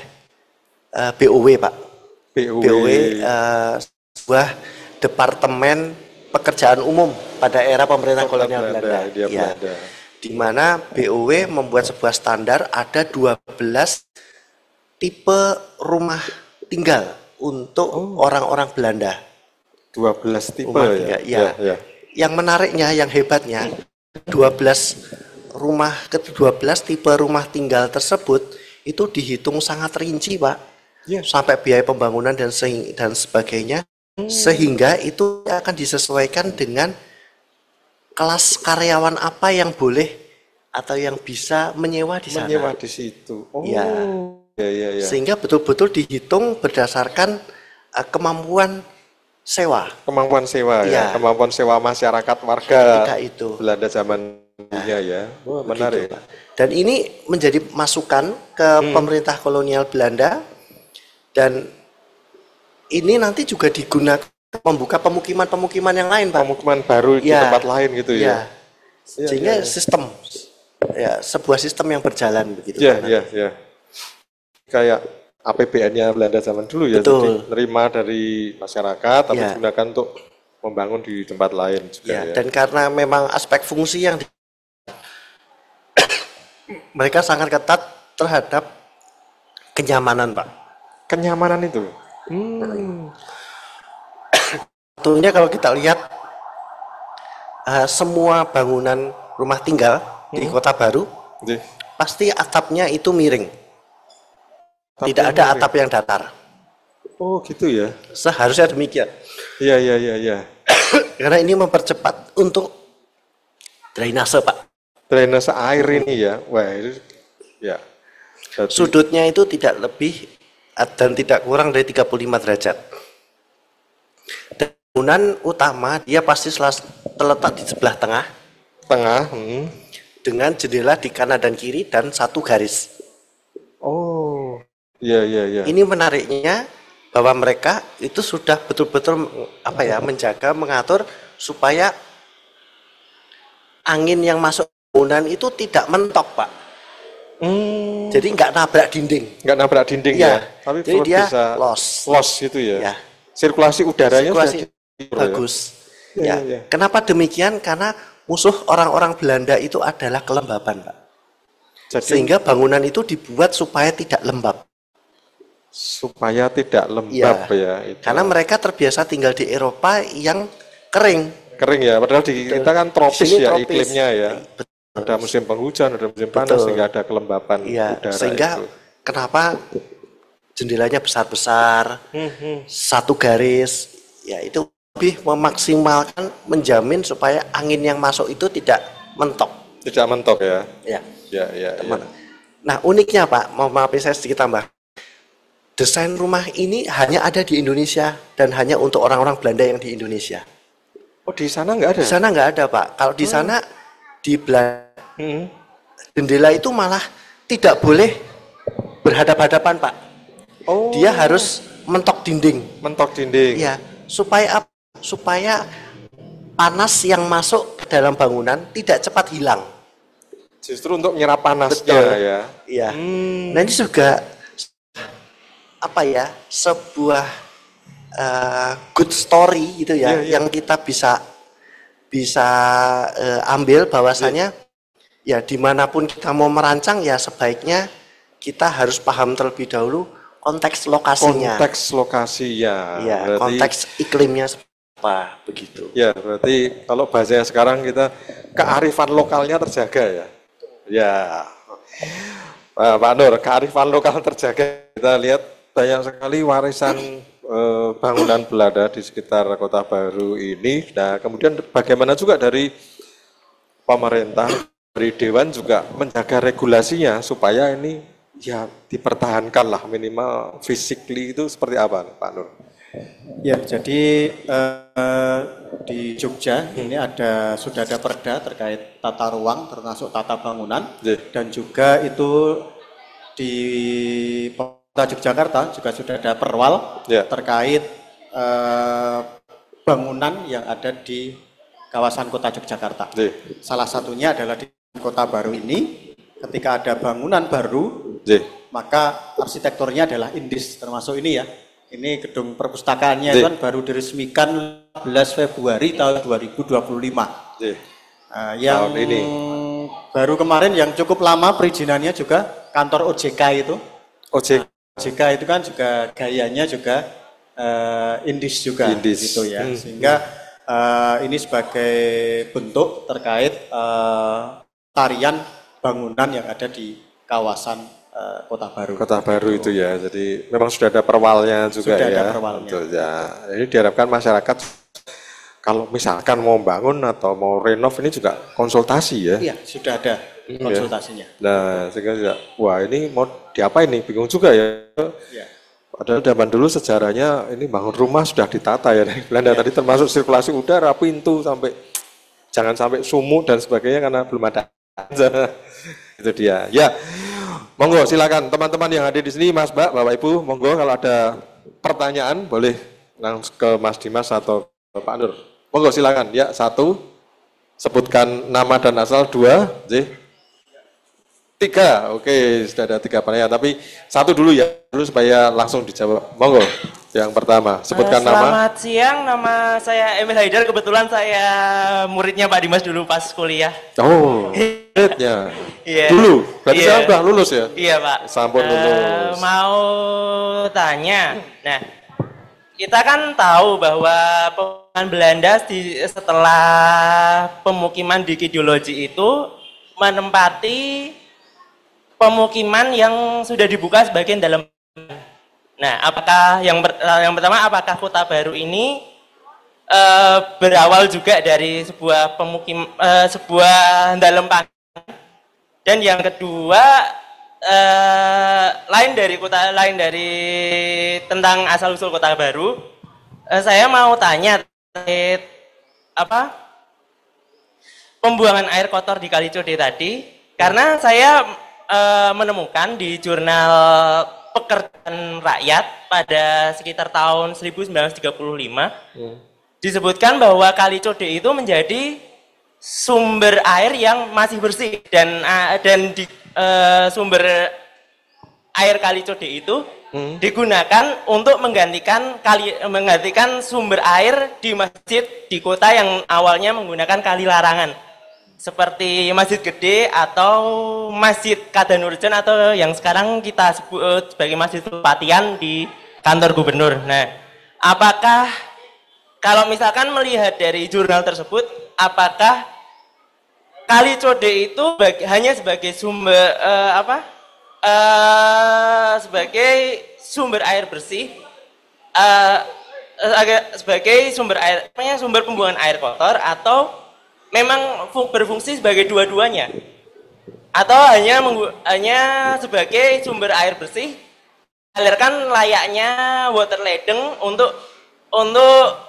BOW, Pak. BOW sebuah departemen pekerjaan umum pada era pemerintahan kolonial Belanda. Ya, di mana BOW membuat sebuah standar ada 12 tipe rumah tinggal untuk orang-orang Belanda.
12 tipe
rumah tinggal, ya. Yang menariknya, yang hebatnya, 12 tipe rumah tinggal tersebut itu dihitung sangat rinci, Pak. Sampai biaya pembangunan dan sebagainya, sehingga itu akan disesuaikan dengan kelas karyawan apa yang boleh atau yang bisa menyewa di sana.
Menyewa di situ.
Ya. Sehingga betul-betul dihitung berdasarkan kemampuan sewa.
Kemampuan sewa ya. Kemampuan sewa masyarakat warga
itu.
Belanda zamannya ya. Menarik.
Dan ini menjadi masukan ke pemerintah kolonial Belanda, dan ini nanti juga digunakan membuka pemukiman-pemukiman yang lain, Pak.
Pemukiman baru di tempat lain gitu ya.
Sehingga sistem, sebuah sistem yang berjalan begitu.
Iya. Kayak APBN-nya Belanda zaman dulu ya. Betul. Jadi nerima dari masyarakat, tapi digunakan untuk membangun di tempat lain juga ya.
Dan karena memang aspek fungsi yang mereka sangat ketat terhadap kenyamanan, Pak.
Kenyamanan itu.
Tentunya kalau kita lihat semua bangunan rumah tinggal di Kota Baru, pasti atapnya itu miring. Tidak ada atap yang datar.
Oh gitu ya.
Seharusnya demikian.
Iya.
Karena ini mempercepat untuk drainase, Pak.
Drainase air ini ya. Wah itu ya.
Sudutnya itu tidak lebih dan tidak kurang dari 35 derajat. Bangunan utama dia pasti terletak di sebelah tengah. Dengan jendela di kanan dan kiri dan satu garis.
Oh, iya.
Ini menariknya bahwa mereka itu sudah betul-betul menjaga, mengatur supaya angin yang masuk bangunan itu tidak mentok, Pak. Jadi nggak nabrak dinding.
Ya. Tapi
jadi dia
bisa loss gitu ya. Sirkulasi udaranya
bagus. Ya. Kenapa demikian? Karena musuh orang-orang Belanda itu adalah kelembaban, Pak. Sehingga bangunan itu dibuat supaya tidak lembab.
Itu.
Karena mereka terbiasa tinggal di Eropa yang kering.
Ya, padahal di kita kan tropis ya iklimnya ya. Ada musim penghujan, ada musim panas, sehingga ada kelembapan udara.
Sehingga kenapa jendelanya besar-besar, satu garis, ya itu lebih memaksimalkan, menjamin supaya angin yang masuk itu tidak mentok.
Tidak mentok ya. Ya.
Nah uniknya, Pak, maaf saya sedikit tambah. Desain rumah ini hanya ada di Indonesia dan hanya untuk orang-orang Belanda yang di Indonesia.
Oh, di sana nggak ada?
Di sana nggak ada, Pak. Kalau di sana di Belanda jendela itu malah tidak boleh berhadap-hadapan, Pak. Oh. Dia harus mentok dinding. Ya, supaya panas yang masuk ke dalam bangunan tidak cepat hilang.
Justru untuk menyerap panasnya ya.
Iya. Nah ini juga sebuah good story gitu ya, yang kita bisa ambil bahwasanya ya dimanapun kita mau merancang ya sebaiknya kita harus paham terlebih dahulu konteks lokasinya.
Berarti,
konteks iklimnya apa begitu.
Ya, berarti kalau bahasanya sekarang kita kearifan lokalnya terjaga ya. Ya. Pak Nur, kearifan lokal terjaga. Kita lihat banyak sekali warisan bangunan Belanda di sekitar Kota Baru ini. Nah, kemudian bagaimana juga dari pemerintah, dari Dewan juga menjaga regulasinya supaya ini ya dipertahankan lah, minimal physically itu seperti apa, Pak Nur?
Ya, jadi di Jogja ini sudah ada perda terkait tata ruang termasuk tata bangunan, dan juga itu di Kota Yogyakarta juga sudah ada perwal terkait bangunan yang ada di kawasan Kota Yogyakarta. Salah satunya adalah di Kota Baru ini, ketika ada bangunan baru, maka arsitekturnya adalah indis, termasuk ini ya. Ini gedung perpustakaannya kan baru diresmikan 11 Februari tahun 2025. Yang ini baru kemarin yang cukup lama perizinannya juga kantor OJK itu. OJK itu kan juga gayanya juga indis juga gitu ya. Sehingga ini sebagai bentuk terkait tarian bangunan yang ada di kawasan Kota Baru. Kota Baru itu ya. Jadi memang sudah ada perwalnya juga sudah ya. Ada perwalnya. Betul, ya. Jadi diharapkan masyarakat kalau misalkan mau bangun atau mau renov ini juga konsultasi ya. Iya, sudah ada konsultasinya. Ya. Nah, sehingga juga, wah ini mau diapain nih? Bingung juga ya. Ya. Padahal zaman dulu sejarahnya ini bangun rumah sudah ditata ya. Belanda tadi termasuk sirkulasi udara, pintu sampai jangan sampai sumuk dan sebagainya karena belum ada. Itu dia. Ya. Monggo silakan teman-teman yang hadir di sini, Mas, Mbak, Bapak Ibu, monggo kalau ada pertanyaan boleh langsung ke Mas Dimas atau ke Pak Nur. Monggo silakan. Ya, 1 sebutkan nama dan asal, 2, 3. Oke, sudah ada 3 pertanyaan, tapi 1 dulu ya, dulu supaya langsung dijawab. Monggo. Yang pertama, sebutkan nama.
Selamat siang, nama saya Emil Haidar. Kebetulan saya muridnya Pak Dimas dulu pas kuliah.
Oh, muridnya. Iya. Dulu, berarti saya sudah lulus ya?
Iya Pak.
Sampun lulus.
Mau tanya, nah kita kan tahu bahwa pemukiman Belanda setelah pemukiman di Kidologi itu menempati pemukiman yang sudah dibuka sebagian dalam. Nah, apakah yang pertama, apakah Kota Baru ini berawal juga dari sebuah sebuah dalam pangkalan? Dan yang kedua, lain dari tentang asal usul Kota Baru, saya mau tanya terkait pembuangan air kotor di Kali Code tadi, karena saya menemukan di jurnal Pekerjaan Rakyat pada sekitar tahun 1935 disebutkan bahwa Kali Code itu menjadi sumber air yang masih bersih dan sumber air Kali Code itu digunakan untuk menggantikan sumber air di masjid di kota yang awalnya menggunakan kali larangan, seperti Masjid Gede atau Masjid Kadanurjan atau yang sekarang kita sebut sebagai Masjid Patian di kantor gubernur. Nah, apakah kalau misalkan melihat dari jurnal tersebut, apakah Kali Code itu hanya sebagai sumber sebagai sumber air bersih, sebagai sumber pembuangan air kotor, atau memang berfungsi sebagai dua-duanya, atau hanya sebagai sumber air bersih, alirkan layaknya water ledeng untuk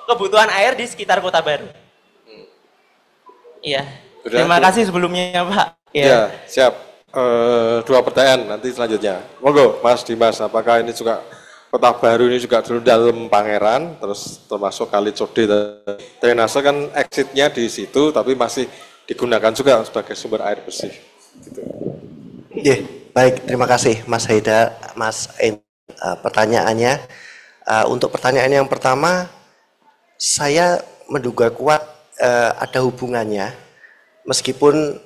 kebutuhan air di sekitar Kota Baru. Iya. Terima kasih sebelumnya, Pak.
Iya, siap. 2 pertanyaan nanti selanjutnya. Monggo, Mas Dimas, apakah ini juga Kota Baru ini juga dulu dalam Pangeran, terus termasuk Kali Code. Drainase kan exitnya di situ, tapi masih digunakan juga sebagai sumber air bersih. Gitu.
Baik, terima kasih Mas Haidar, Mas pertanyaannya. Untuk pertanyaan yang pertama, saya menduga kuat ada hubungannya, meskipun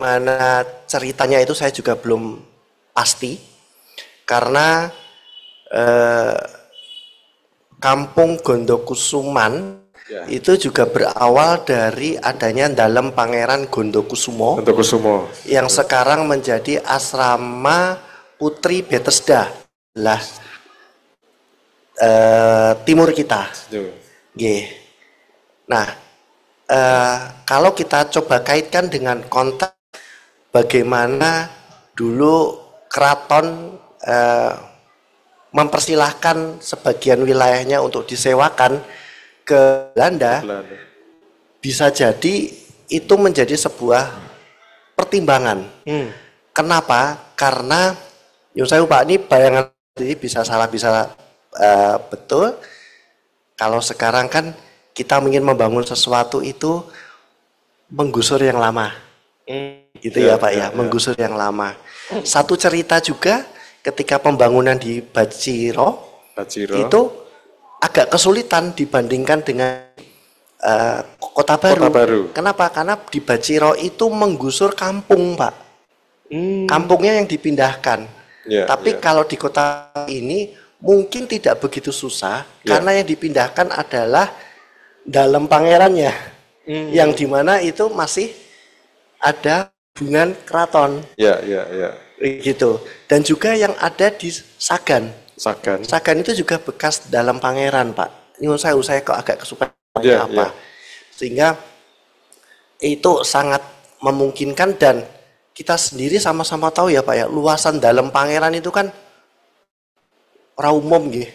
mana ceritanya itu saya juga belum pasti, karena Kampung Gondokusuman itu juga berawal dari adanya dalam Pangeran Gondokusumo yang sekarang menjadi asrama Putri Bethesda lah timur kita. Nah, kalau kita coba kaitkan dengan konteks bagaimana dulu keraton mempersilahkan sebagian wilayahnya untuk disewakan ke Belanda, bisa jadi itu menjadi sebuah pertimbangan. Kenapa? Karena Nyun sewu Pak, ini bayangan ini bisa salah bisa betul. Kalau sekarang kan kita ingin membangun sesuatu itu menggusur yang lama. Gitu ya Pak ya, menggusur yang lama. Satu cerita juga ketika pembangunan di Baciro itu agak kesulitan dibandingkan dengan Kota Baru. Kenapa? Karena di Baciro itu menggusur kampung Pak. Kampungnya yang dipindahkan. Tapi kalau di kota ini mungkin tidak begitu susah karena yang dipindahkan adalah dalam pangerannya, yang dimana itu masih ada hubungan keraton. Gitu. Dan juga yang ada di Sagan. Sagan itu juga bekas dalam pangeran Pak. Nyun sewu, saya kok agak kesukaan apa. Sehingga itu sangat memungkinkan dan kita sendiri sama-sama tahu ya Pak ya, luasan dalam pangeran itu kan ora umum gitu.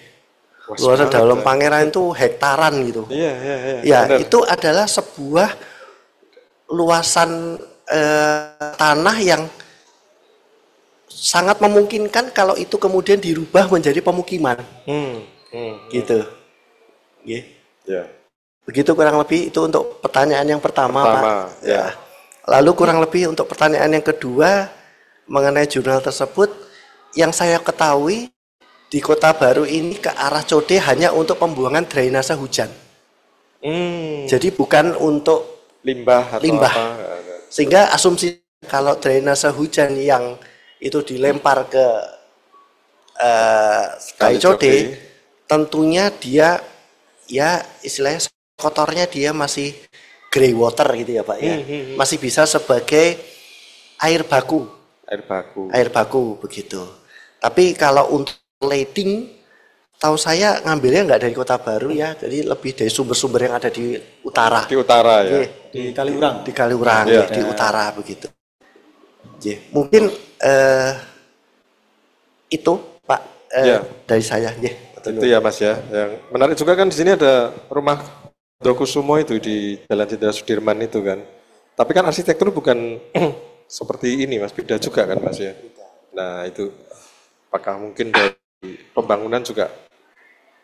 Luasan dalam pangeran itu hektaran gitu. Ya, itu adalah sebuah luasan tanah yang sangat memungkinkan kalau itu kemudian dirubah menjadi pemukiman. Gitu. Begitu kurang lebih itu untuk pertanyaan yang pertama Pak. Lalu kurang lebih untuk pertanyaan yang kedua mengenai jurnal tersebut, yang saya ketahui di Kota Baru ini ke arah Code hanya untuk pembuangan drainase hujan. Jadi bukan untuk limbah. Sehingga asumsi kalau drainase hujan yang itu dilempar ke Kali Code, tentunya dia ya istilahnya kotornya dia masih grey water gitu ya Pak ya. Masih bisa sebagai air baku begitu. Tapi kalau untuk lighting, tahu saya ngambilnya nggak dari Kota Baru ya, jadi lebih dari sumber-sumber yang ada di utara.
Di utara ya.
Di Kaliurang.
Di Kaliurang di utara begitu. Mungkin itu Pak dari saya.
Itu ya Mas ya. Yang menarik juga kan di sini ada rumah Dokusumo itu di Jalan Jenderal Sudirman itu kan. Tapi kan arsitektur bukan seperti ini Mas, beda juga kan Mas ya. Nah itu apakah mungkin dari pembangunan juga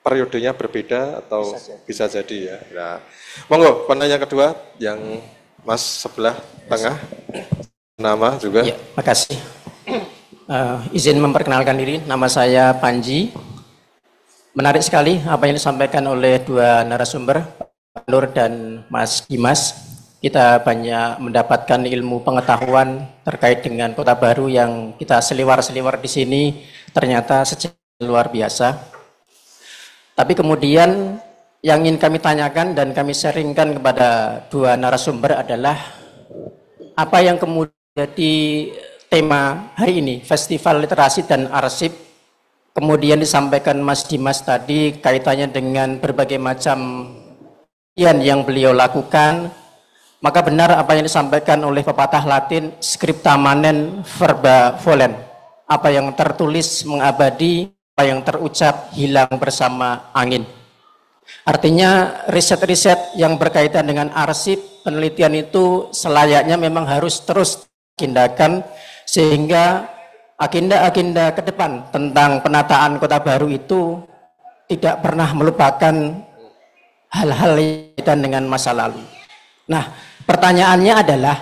periodenya berbeda atau bisa jadi ya. Nah, monggo penanya kedua yang Mas sebelah tengah, nama juga.
Ya, makasih. Izin memperkenalkan diri, nama saya Panji. Menarik sekali apa yang disampaikan oleh dua narasumber, Pak Nur dan Mas Dimas. Kita banyak mendapatkan ilmu pengetahuan terkait dengan Kota Baru yang kita seliwar-seliwar di sini ternyata sejarah luar biasa. Tapi kemudian yang ingin kami tanyakan dan kami sharingkan kepada dua narasumber adalah apa yang kemudian jadi tema hari ini, Festival Literasi dan Arsip. Kemudian disampaikan Mas Dimas tadi kaitannya dengan berbagai macam yang beliau lakukan. Maka benar apa yang disampaikan oleh pepatah Latin, scripta manen verba volen. Apa yang tertulis mengabadi, apa yang terucap hilang bersama angin. Artinya riset-riset yang berkaitan dengan arsip, penelitian itu selayaknya memang harus terus ditindakan sehingga agenda-agenda ke depan tentang penataan Kota Baru itu tidak pernah melupakan hal-hal yang kaitan dengan masa lalu. Nah, pertanyaannya adalah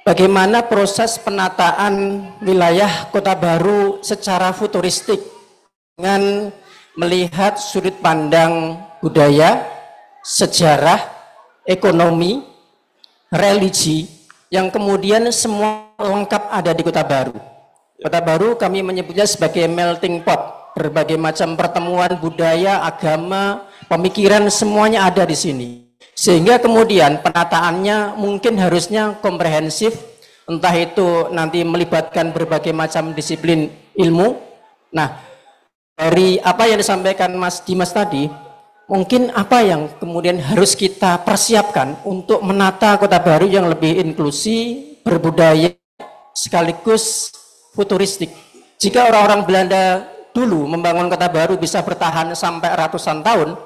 bagaimana proses penataan wilayah Kota Baru secara futuristik dengan melihat sudut pandang budaya, sejarah, ekonomi, religi yang kemudian semua lengkap ada di Kota Baru. Kota Baru kami menyebutnya sebagai melting pot, berbagai macam pertemuan budaya, agama, pemikiran semuanya ada di sini. Sehingga kemudian penataannya mungkin harusnya komprehensif, entah itu nanti melibatkan berbagai macam disiplin ilmu. Nah, dari apa yang disampaikan Mas Dimas tadi, mungkin apa yang kemudian harus kita persiapkan untuk menata Kota Baru yang lebih inklusi, berbudaya, sekaligus futuristik. Jika orang-orang Belanda dulu membangun Kota Baru bisa bertahan sampai ratusan tahun,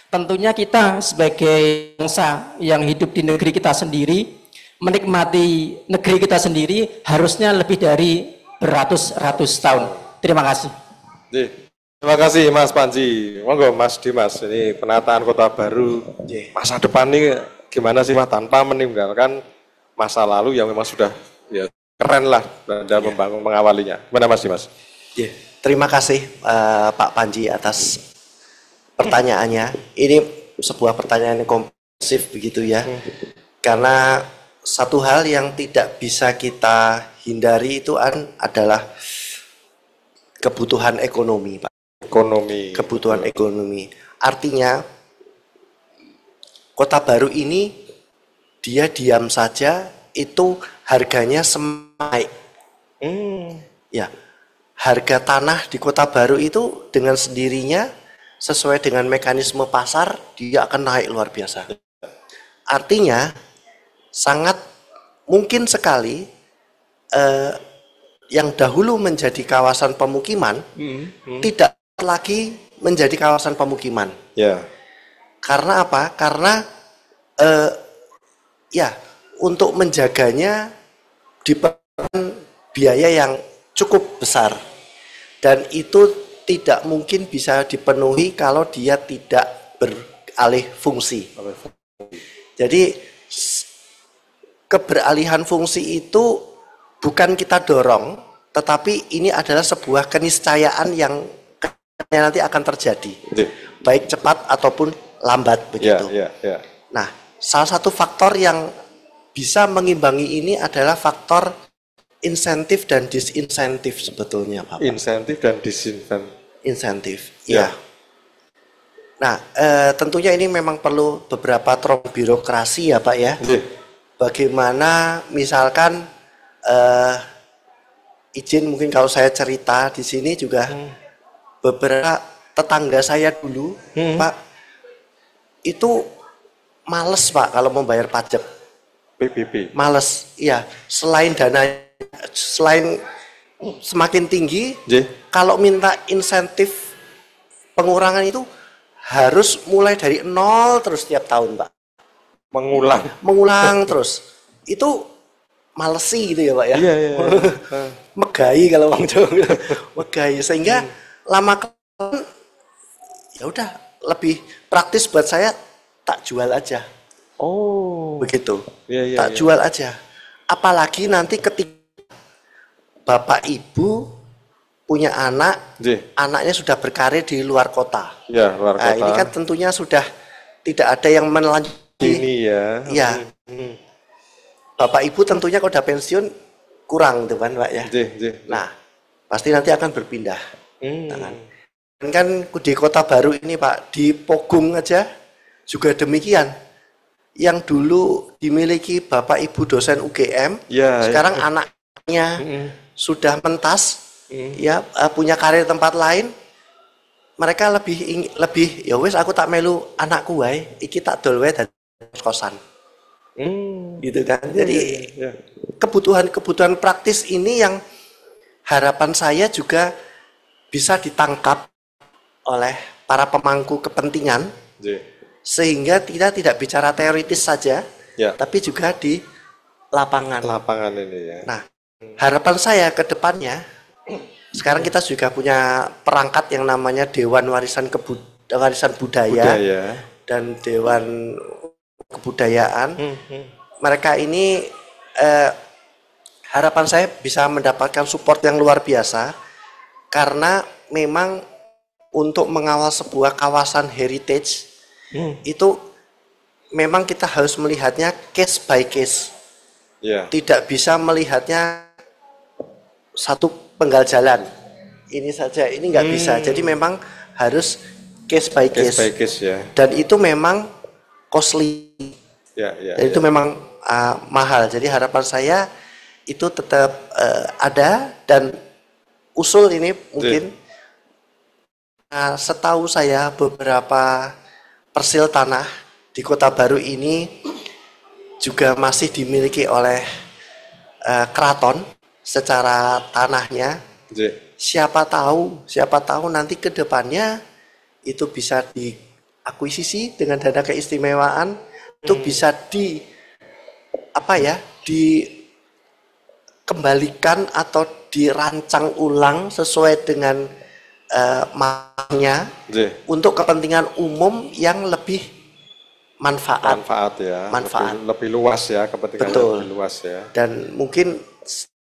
tentunya kita sebagai bangsa yang hidup di negeri kita sendiri, menikmati negeri kita sendiri harusnya lebih dari beratus-ratus tahun. Terima kasih.
Terima kasih Mas Panji. Monggo Mas Dimas, ini penataan kota baru masa depan ini gimana sih Mas, tanpa meninggalkan masa lalu yang memang sudah ya keren lah dalam membangun mengawalinya. Gimana Mas Dimas?
Terima kasih Pak Panji atas pertanyaannya. Ini sebuah pertanyaan yang komprehensif begitu ya. Karena satu hal yang tidak bisa kita hindari itu adalah kebutuhan ekonomi, Pak. Kebutuhan ekonomi. Artinya kota baru ini dia diam saja itu harganya semaik. Ya, harga tanah di kota baru itu dengan sendirinya sesuai dengan mekanisme pasar dia akan naik luar biasa. Artinya sangat mungkin sekali yang dahulu menjadi kawasan pemukiman tidak lagi menjadi kawasan pemukiman. Karena apa? Karena ya untuk menjaganya diperlukan biaya yang cukup besar dan itu tidak mungkin bisa dipenuhi kalau dia tidak beralih fungsi. Jadi keberalihan fungsi itu bukan kita dorong, tetapi ini adalah sebuah keniscayaan yang nanti akan terjadi, baik cepat ataupun lambat begitu. Nah, salah satu faktor yang bisa mengimbangi ini adalah faktor insentif dan disinsentif sebetulnya, Pak.
Insentif dan disinsentif.
Ya. Nah, tentunya ini memang perlu beberapa terowongan birokrasi ya, Pak ya. Bagaimana misalkan izin mungkin kalau saya cerita di sini juga beberapa tetangga saya dulu, Pak, itu males Pak kalau membayar pajak.
PBB.
Males, iya. Selain semakin tinggi, kalau minta insentif pengurangan itu harus mulai dari nol terus tiap tahun, Pak. Mengulang terus. Itu malesi gitu ya, Pak ya. Megai kalau Bang Jawa bilang. Megai sehingga lama kelamaan ya udah lebih praktis buat saya tak jual aja. Begitu. Tak jual aja. Apalagi nanti ketika Bapak Ibu punya anak, anaknya sudah berkarir di luar kota.
Luar kota.
Ini kan tentunya sudah tidak ada yang melanjutkan.
Ini ya.
Bapak Ibu tentunya kalau udah pensiun kurang tuh kan, Pak ya. Nah, pasti nanti akan berpindah. Kan di kota baru ini Pak, di Pogung aja juga demikian. Yang dulu dimiliki Bapak Ibu dosen UGM, sekarang anaknya sudah mentas, punya karir tempat lain. Mereka lebih ya wes aku tak melu anakku wae, iki tak dol wae dadi kosan. Gitu kan. Jadi kebutuhan praktis ini yang harapan saya juga bisa ditangkap oleh para pemangku kepentingan, sehingga kita tidak bicara teoritis saja, tapi juga di lapangan.
Lapangan ini ya.
Nah, harapan saya ke depannya, sekarang kita juga punya perangkat yang namanya Dewan Warisan Budaya dan Dewan Kebudayaan. Mereka ini harapan saya bisa mendapatkan support yang luar biasa karena memang untuk mengawal sebuah kawasan heritage itu memang kita harus melihatnya case by case. Tidak bisa melihatnya satu penggal jalan. Ini saja, ini nggak bisa. Jadi memang harus case by case. Dan itu memang costly. Dan itu memang mahal. Jadi harapan saya itu tetap ada dan usul ini mungkin setahu saya beberapa persil tanah di Kota Baru ini juga masih dimiliki oleh keraton secara tanahnya. Siapa tahu nanti ke depannya itu bisa diakuisisi dengan dana keistimewaan, itu bisa dikembalikan atau dirancang ulang sesuai dengan maknanya untuk kepentingan umum yang lebih manfaat ya,
lebih luas ya, kepentingannya lebih luas ya.
Dan mungkin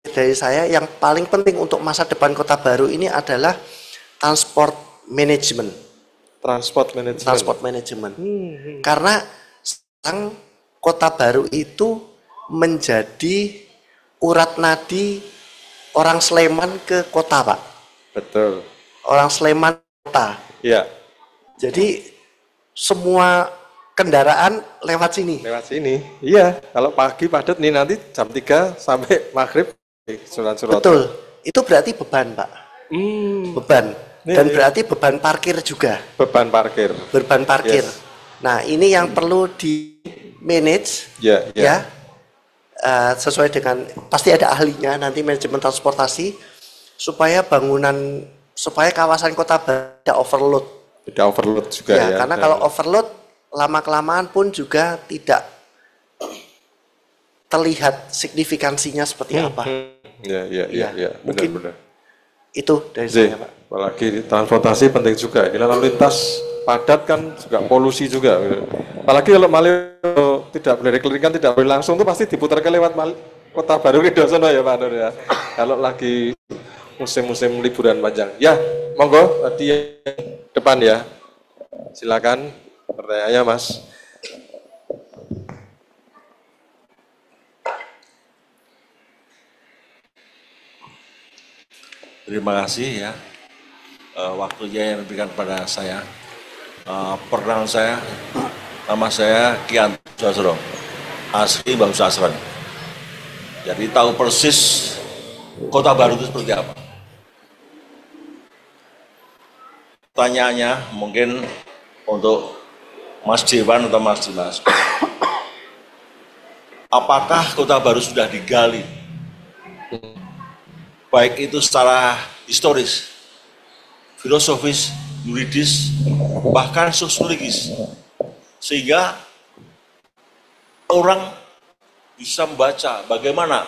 dari saya yang paling penting untuk masa depan Kota Baru ini adalah transport management. Karena sekarang Kota Baru itu menjadi urat nadi orang Sleman ke kota, Pak.
Betul.
Orang Sleman kota.
Iya.
Jadi semua kendaraan lewat sini.
Iya. Kalau pagi padat nih, nanti jam 3 sampai maghrib Surat-surat.
Betul. Itu berarti beban, Pak. Beban. Dan berarti beban parkir juga.
Beban parkir. Yes.
Nah, ini yang perlu di manage ya. Sesuai dengan, pasti ada ahlinya nanti manajemen transportasi, supaya kawasan Kota Baru tidak overload.
Tidak overload juga ya.
Karena kalau overload lama-kelamaan pun juga tidak terlihat signifikansinya seperti apa.
Mungkin benar.
Itu dari saya, Pak.
Apalagi transportasi penting juga. Ini lalu lintas padat kan juga polusi juga. Apalagi kalau Malioboro tidak boleh dikelilingan, tidak boleh langsung, itu pasti diputarkan lewat Kota Baru Ridosono ya Pak Nur ya. Kalau lagi musim-musim liburan panjang. Ya, monggo tadi depan ya. Silakan pertanyaannya, Mas.
Terima kasih ya waktunya yang diberikan kepada saya. Perkenalan saya, nama saya Kian Jasro, asli Bangsa Sasran. Jadi tahu persis Kota Baru itu seperti apa. Pertanyaannya mungkin untuk Mas Dewan atau Mas Dimas. Apakah Kota Baru sudah digali? Baik itu secara historis, filosofis, yuridis, bahkan sosiologis, sehingga orang bisa membaca bagaimana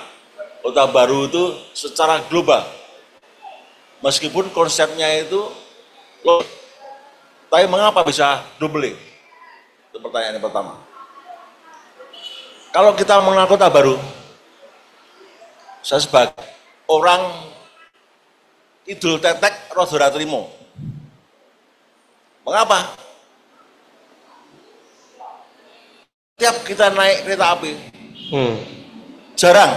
Kota Baru itu secara global, meskipun konsepnya itu tapi mengapa bisa global? Itu pertanyaan yang pertama. Kalau kita mengenal Kota Baru, saya sebagai orang Idul Tetek Rodora Trimo. Mengapa? Tiap kita naik kereta api, jarang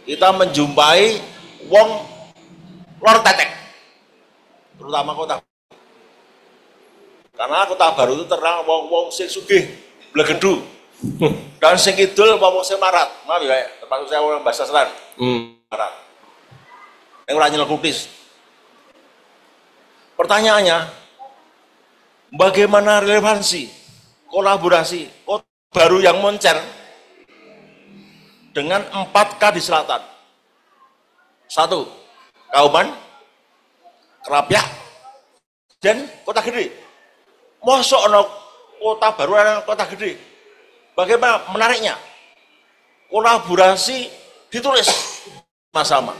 kita menjumpai wong lor tetek, terutama kota. Karena Kota Baru itu terkenal wong sing sugih, blegedu, dan sing kidul wong sing marat. Maaf ya, termasuk saya orang Bahasa Seran. Marat. Yang orang nyelekutis. Pertanyaannya, bagaimana relevansi, kolaborasi Kota Baru yang moncer dengan 4K di selatan? 1, Kauman, Kerapia, dan Kota Gede. Mosok ono Kota Baru dan Kota Gede. Bagaimana menariknya? Kolaborasi ditulis sama-sama.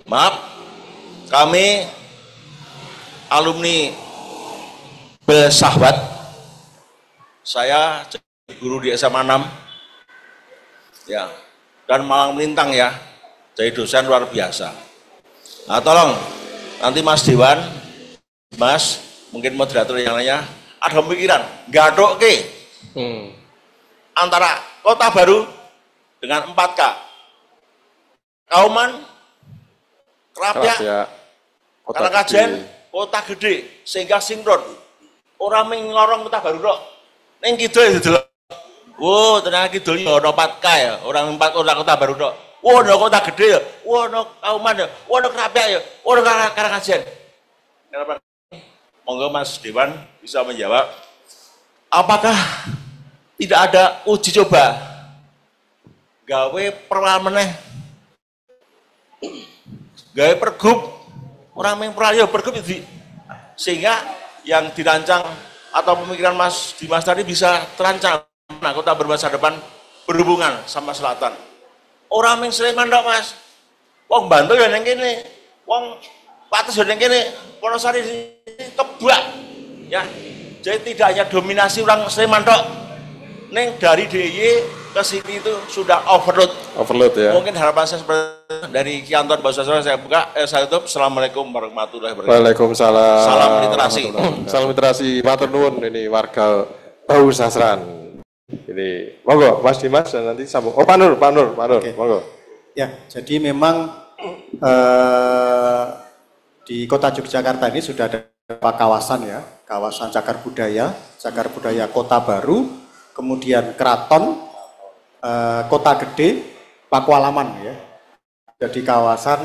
Maaf, kami alumni Belsahabat, saya jadi guru di SMA 6 ya, dan Malang Melintang ya, jadi dosen luar biasa. Nah tolong nanti Mas Dewan, Mas, mungkin moderator yang lainnya ada pemikiran gadok ke antara Kota Baru dengan 4K, Kauman, Kerapia, Kota Kajen, Kota Gede, sehingga sinkron. Orang mengorong Kota Baru kok. Neng kidul itu dulu. Wow, ternyata kidul ya ono 4K ya. Orang Kota Baru kok. Wow, ono Kota Gede ya. Wow, ono Kauman ya. Wow, ono Kerapia ya. Wow, ono Karangkajen. Kenapa? Monggo Mas Dewan bisa menjawab. Apakah tidak ada uji coba gawe perlawanan gawe pergub orang yang pernah pergub itu, sehingga yang dirancang atau pemikiran Mas Dimas tadi bisa terancam. Nah, Kota bermasa depan berhubungan sama selatan. Orang yang Sleman dok Mas, Wong Bantul ya ning kene, wong Pates ya ning kene, Wonosari Kebak. Ya. Jadi tidak hanya dominasi orang Sleman tok. Neng dari DIY ke sini itu sudah overload.
Overload ya.
Mungkin harapan saya seperti dari kantor Bahasa Sastra saya buka, saya tutup. Assalamualaikum warahmatullahi wabarakatuh.
Waalaikumsalam.
Salam literasi.
Salam literasi. Matur nuwun ini warga Bausasran. Ini monggo Mas Dimas dan nanti sambung. Oh Pak Nur, okay. Monggo.
Ya, jadi memang di Kota Yogyakarta ini sudah ada beberapa kawasan ya, kawasan cagar budaya Kota Baru, kemudian Keraton, Kota Gede, Pakualaman ya. Jadi kawasan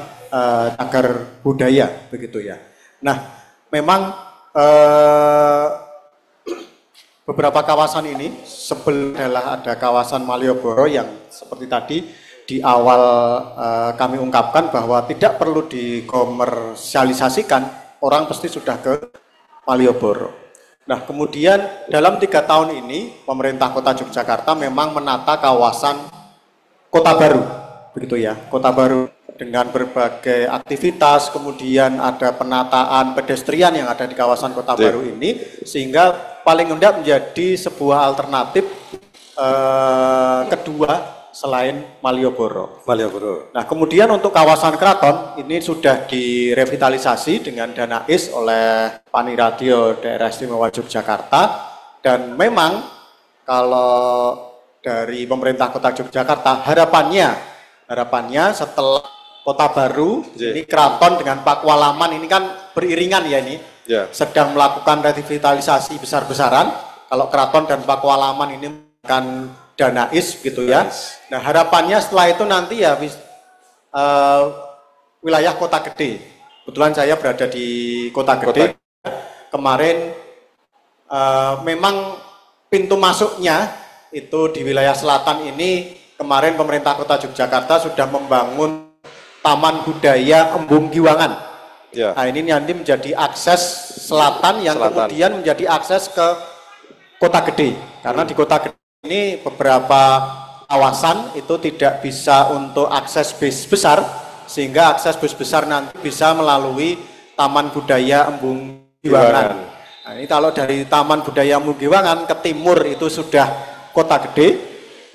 cagar budaya begitu ya. Nah, memang beberapa kawasan ini sebelum adalah ada kawasan Malioboro yang seperti tadi di awal kami ungkapkan bahwa tidak perlu dikomersialisasikan, orang pasti sudah ke Malioboro. Nah kemudian dalam 3 tahun ini pemerintah Kota Yogyakarta memang menata kawasan Kota Baru, begitu ya, Kota Baru dengan berbagai aktivitas, kemudian ada penataan pedestrian yang ada di kawasan Kota Baru ini, sehingga paling tidak menjadi sebuah alternatif kedua selain Malioboro. Nah kemudian untuk kawasan Keraton ini sudah direvitalisasi dengan dana IS oleh Paniradio Daerah Istimewa Yogyakarta, dan memang kalau dari pemerintah Kota Yogyakarta harapannya setelah Kota Baru ini Keraton dengan Pakualaman ini kan beriringan ya ini sedang melakukan revitalisasi besar-besaran. Kalau Keraton dan Pakualaman ini akan dana IS gitu ya. Nah harapannya setelah itu nanti ya wilayah Kota Gede. Kebetulan saya berada di Kota Gede. Kemarin memang pintu masuknya itu di wilayah selatan ini, kemarin pemerintah Kota Yogyakarta sudah membangun Taman Budaya Embung Giwangan. Ya. Nah ini nanti menjadi akses selatan yang kemudian menjadi akses ke Kota Gede. Karena di Kota Gede ini beberapa kawasan itu tidak bisa untuk akses bis besar, sehingga akses bus besar nanti bisa melalui Taman Budaya Embung Giwangan. Nah, ini kalau dari Taman Budaya Embung Giwangan ke timur itu sudah Kota Gede,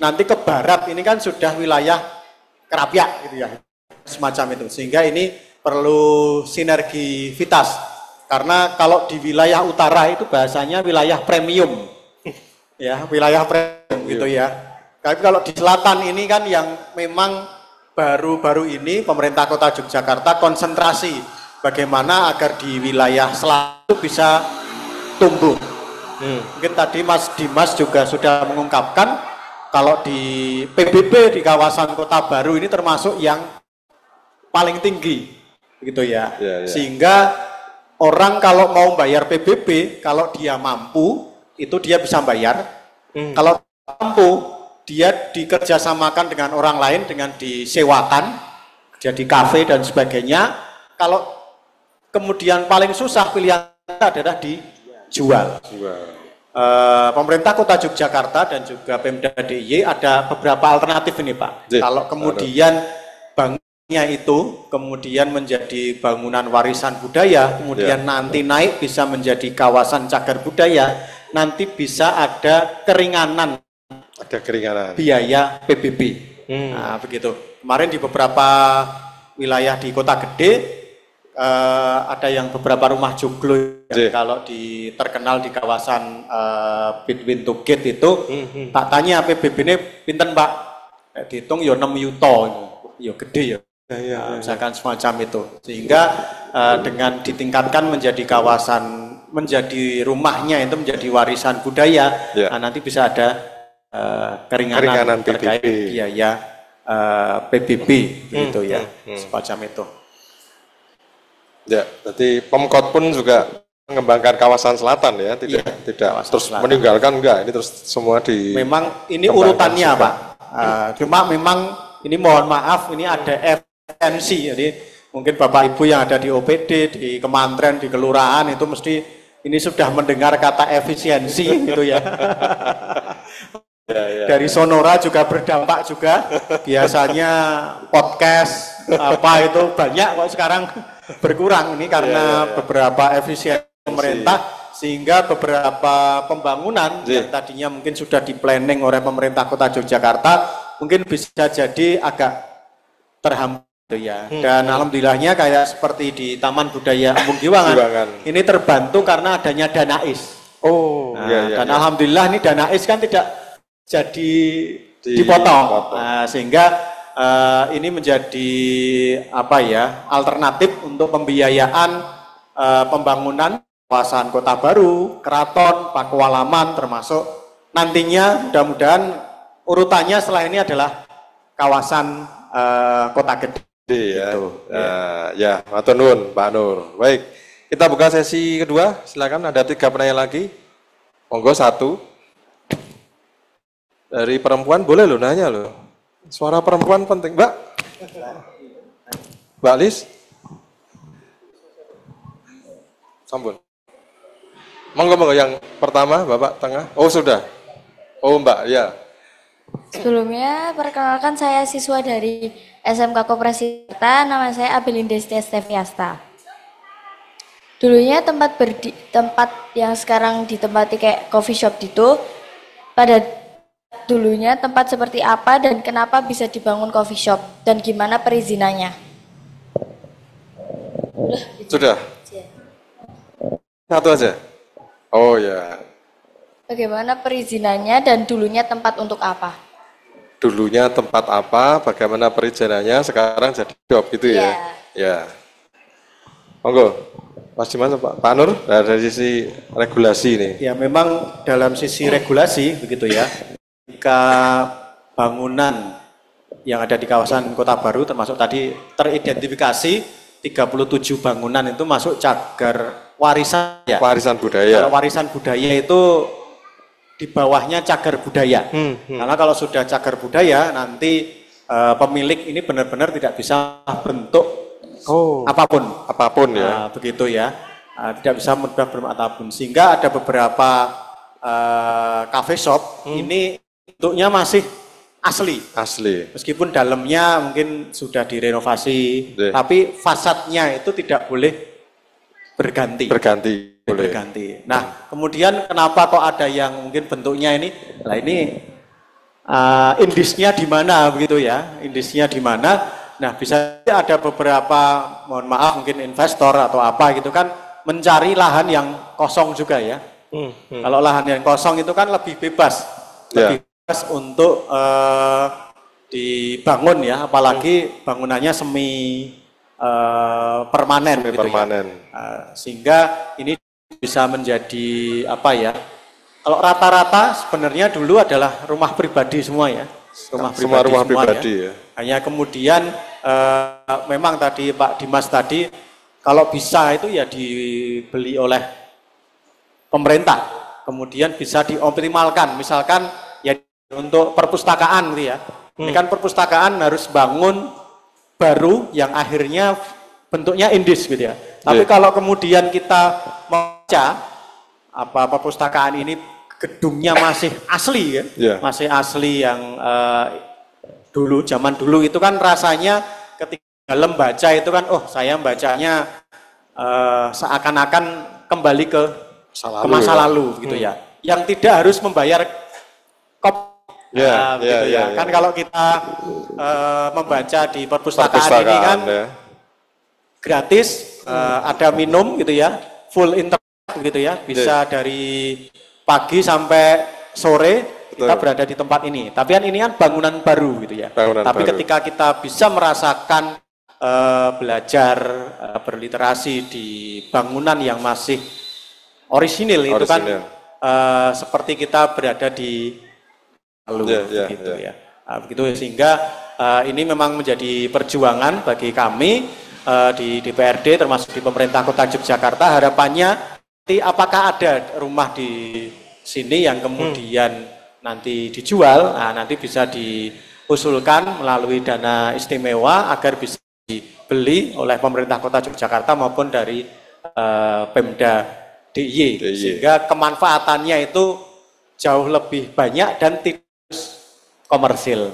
nanti ke barat ini kan sudah wilayah Kerapyak gitu ya, semacam itu. Sehingga ini perlu sinergivitas, karena kalau di wilayah utara itu bahasanya wilayah premium. Ya, wilayah premium gitu ya. Tapi kalau di selatan ini kan yang memang baru-baru ini pemerintah Kota Yogyakarta konsentrasi bagaimana agar di wilayah selatan itu bisa tumbuh. Mungkin tadi Mas Dimas juga sudah mengungkapkan kalau di PBB di kawasan Kota Baru ini termasuk yang paling tinggi begitu ya. Sehingga orang kalau mau bayar PBB, kalau dia mampu itu dia bisa bayar. Kalau mampu, dia dikerjasamakan dengan orang lain, dengan disewakan, jadi kafe dan sebagainya. Kalau kemudian paling susah pilihan adalah dijual. Pemerintah Kota Yogyakarta dan juga Pemda DIY ada beberapa alternatif ini Pak. Kalau kemudian bangunannya itu kemudian menjadi bangunan warisan budaya, kemudian nanti naik bisa menjadi kawasan cagar budaya, nanti bisa ada keringanan biaya PBB. Nah, begitu. Kemarin di beberapa wilayah di Kota Gede ada yang beberapa rumah joglo kalau terkenal di kawasan Between Two Gate itu, tak tanya PBB-nya pinten Pak? Dihitung ya 6 yuto, ya gede ya. Misalkan semacam itu, sehingga dengan ditingkatkan menjadi kawasan, menjadi rumahnya itu menjadi warisan budaya, nah, nanti bisa ada keringanan terkait biaya PBB gitu ya, semacam itu.
Ya, berarti Pemkot pun juga mengembangkan kawasan selatan ya, tidak terus selatan. Meninggalkan enggak, ini terus semua di.
Memang ini urutannya Pak, cuma memang ini mohon maaf ini ada efisiensi, jadi mungkin Bapak Ibu yang ada di OPD, di Kementerian, di Kelurahan itu mesti ini sudah mendengar kata efisiensi gitu ya. dari Sonora juga berdampak juga. Biasanya podcast apa itu banyak kok sekarang berkurang ini karena beberapa efisiensi pemerintah sehingga beberapa pembangunan yang tadinya mungkin sudah di planning oleh pemerintah Kota Yogyakarta mungkin bisa jadi agak terhambat ya. Dan alhamdulillahnya kayak seperti di Taman Budaya Embung Giwangan ini terbantu karena adanya Danais. Dan alhamdulillah ini Danais kan tidak jadi dipotong. Sehingga ini menjadi apa ya, alternatif untuk pembiayaan pembangunan kawasan Kota Baru, Keraton, Pakualaman, termasuk nantinya mudah-mudahan urutannya setelah ini adalah kawasan Kota Gede.
Ya, ya, matur nuwun Pak Nur. Baik, kita buka sesi kedua. Silakan, ada 3 penanya lagi. Monggo 1. Dari perempuan boleh loh nanya loh. Suara perempuan penting, Mbak. Mbak Lis. Sampun. Monggo yang pertama, Bapak tengah. Oh sudah. Oh Mbak, ya.
Sebelumnya, perkenalkan saya siswa dari SMK Koperasi Tirta, nama saya Abelinda Steviasta. Dulunya tempat yang sekarang ditempati kayak coffee shop itu, pada dulunya tempat seperti apa dan kenapa bisa dibangun coffee shop dan gimana perizinannya?
Sudah. Satu aja. Oh ya.
Bagaimana perizinannya dan dulunya tempat untuk apa?
Dulunya tempat apa, bagaimana perizinannya, sekarang jadi job gitu ya? Ya. Monggo, Mas Dimas, Pak Nur, dari sisi regulasi ini.
Ya memang dalam sisi regulasi begitu ya, jika bangunan yang ada di kawasan Kota Baru termasuk tadi teridentifikasi 37 bangunan itu masuk cagar warisan ya.
Warisan budaya.
Kalau warisan budaya itu di bawahnya cagar budaya. Karena kalau sudah cagar budaya nanti pemilik ini benar-benar tidak bisa bentuk apapun ya. Begitu ya. Tidak bisa berbentuk apapun. Sehingga ada beberapa cafe shop ini bentuknya masih asli. Meskipun dalamnya mungkin sudah direnovasi, tapi fasadnya itu tidak boleh berganti. Nah, kemudian kenapa kok ada yang mungkin bentuknya ini? Nah, ini indisnya di mana begitu ya? Indisnya di mana? Nah, bisa ada beberapa, mohon maaf mungkin investor atau apa gitu kan mencari lahan yang kosong juga ya. Kalau lahan yang kosong itu kan lebih bebas. Lebih bebas untuk dibangun ya, apalagi bangunannya semi permanen gitu ya. Sehingga ini bisa menjadi apa ya? Kalau rata-rata sebenarnya dulu adalah rumah pribadi semua ya. Rumah pribadi ya. Hanya kemudian memang tadi Pak Dimas tadi kalau bisa itu ya dibeli oleh pemerintah. Kemudian bisa dioptimalkan. Misalkan ya untuk perpustakaan gitu ya. Ini kan perpustakaan harus bangun baru yang akhirnya bentuknya indis gitu ya. Tapi kalau kemudian kita membaca apa perpustakaan ini gedungnya masih asli ya, masih asli yang zaman dulu itu kan rasanya ketika dalam baca itu kan, oh saya bacanya seakan-akan kembali ke masa lalu gitu ya. Yang tidak harus membayar begitu ya. Kan kalau kita membaca di perpustakaan ini kan gratis, ada minum gitu ya, full internet gitu ya, bisa dari pagi sampai sore kita berada di tempat ini. Tapi kan ini kan bangunan baru gitu ya. Tapi ketika kita bisa merasakan belajar berliterasi di bangunan yang masih orisinil itu kan seperti kita berada di gitu ya. Begitu sehingga ini memang menjadi perjuangan bagi kami di DPRD termasuk di pemerintah Kota Yogyakarta. Harapannya apakah ada rumah di sini yang kemudian nanti dijual, nanti bisa diusulkan melalui dana istimewa agar bisa dibeli oleh pemerintah Kota Yogyakarta maupun dari Pemda DIY, sehingga kemanfaatannya itu jauh lebih banyak dan tidak komersil.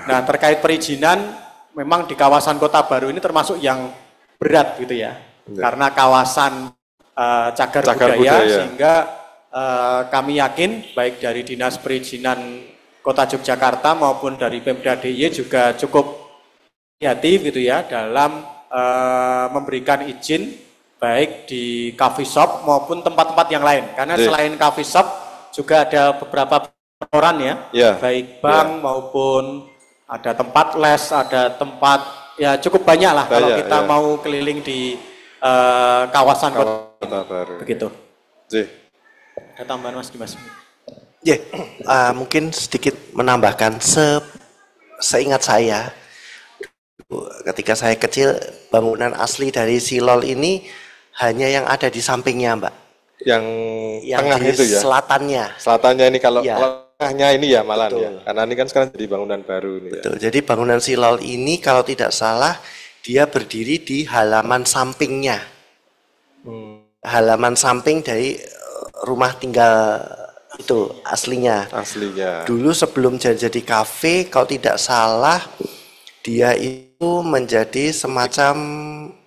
Nah, terkait perizinan, memang di kawasan Kota Baru ini termasuk yang berat gitu ya. Karena kawasan cagar budaya, sehingga kami yakin baik dari Dinas Perizinan Kota Yogyakarta maupun dari Pemda DIY juga cukup hati gitu ya dalam memberikan izin baik di coffee shop maupun tempat-tempat yang lain. Karena selain coffee shop juga ada beberapa restoran ya, baik bank maupun ada tempat les, ada tempat ya cukup banyak lah kalau kita mau keliling di kawasan Kota Baru. Begitu. Ada tambahan Mas Dimas?
Mungkin sedikit menambahkan, seingat saya ketika saya kecil bangunan asli dari Silol ini hanya yang ada di sampingnya, Mbak.
Yang tengah
di
itu ya? Selatannya ini kalau tengahnya ini ya malah ya. Karena ini kan sekarang jadi bangunan baru ini.
Betul. Jadi bangunan Silol ini kalau tidak salah dia berdiri di halaman sampingnya. Halaman samping dari rumah tinggal itu aslinya. Dulu sebelum jadi kafe, kalau tidak salah dia itu menjadi semacam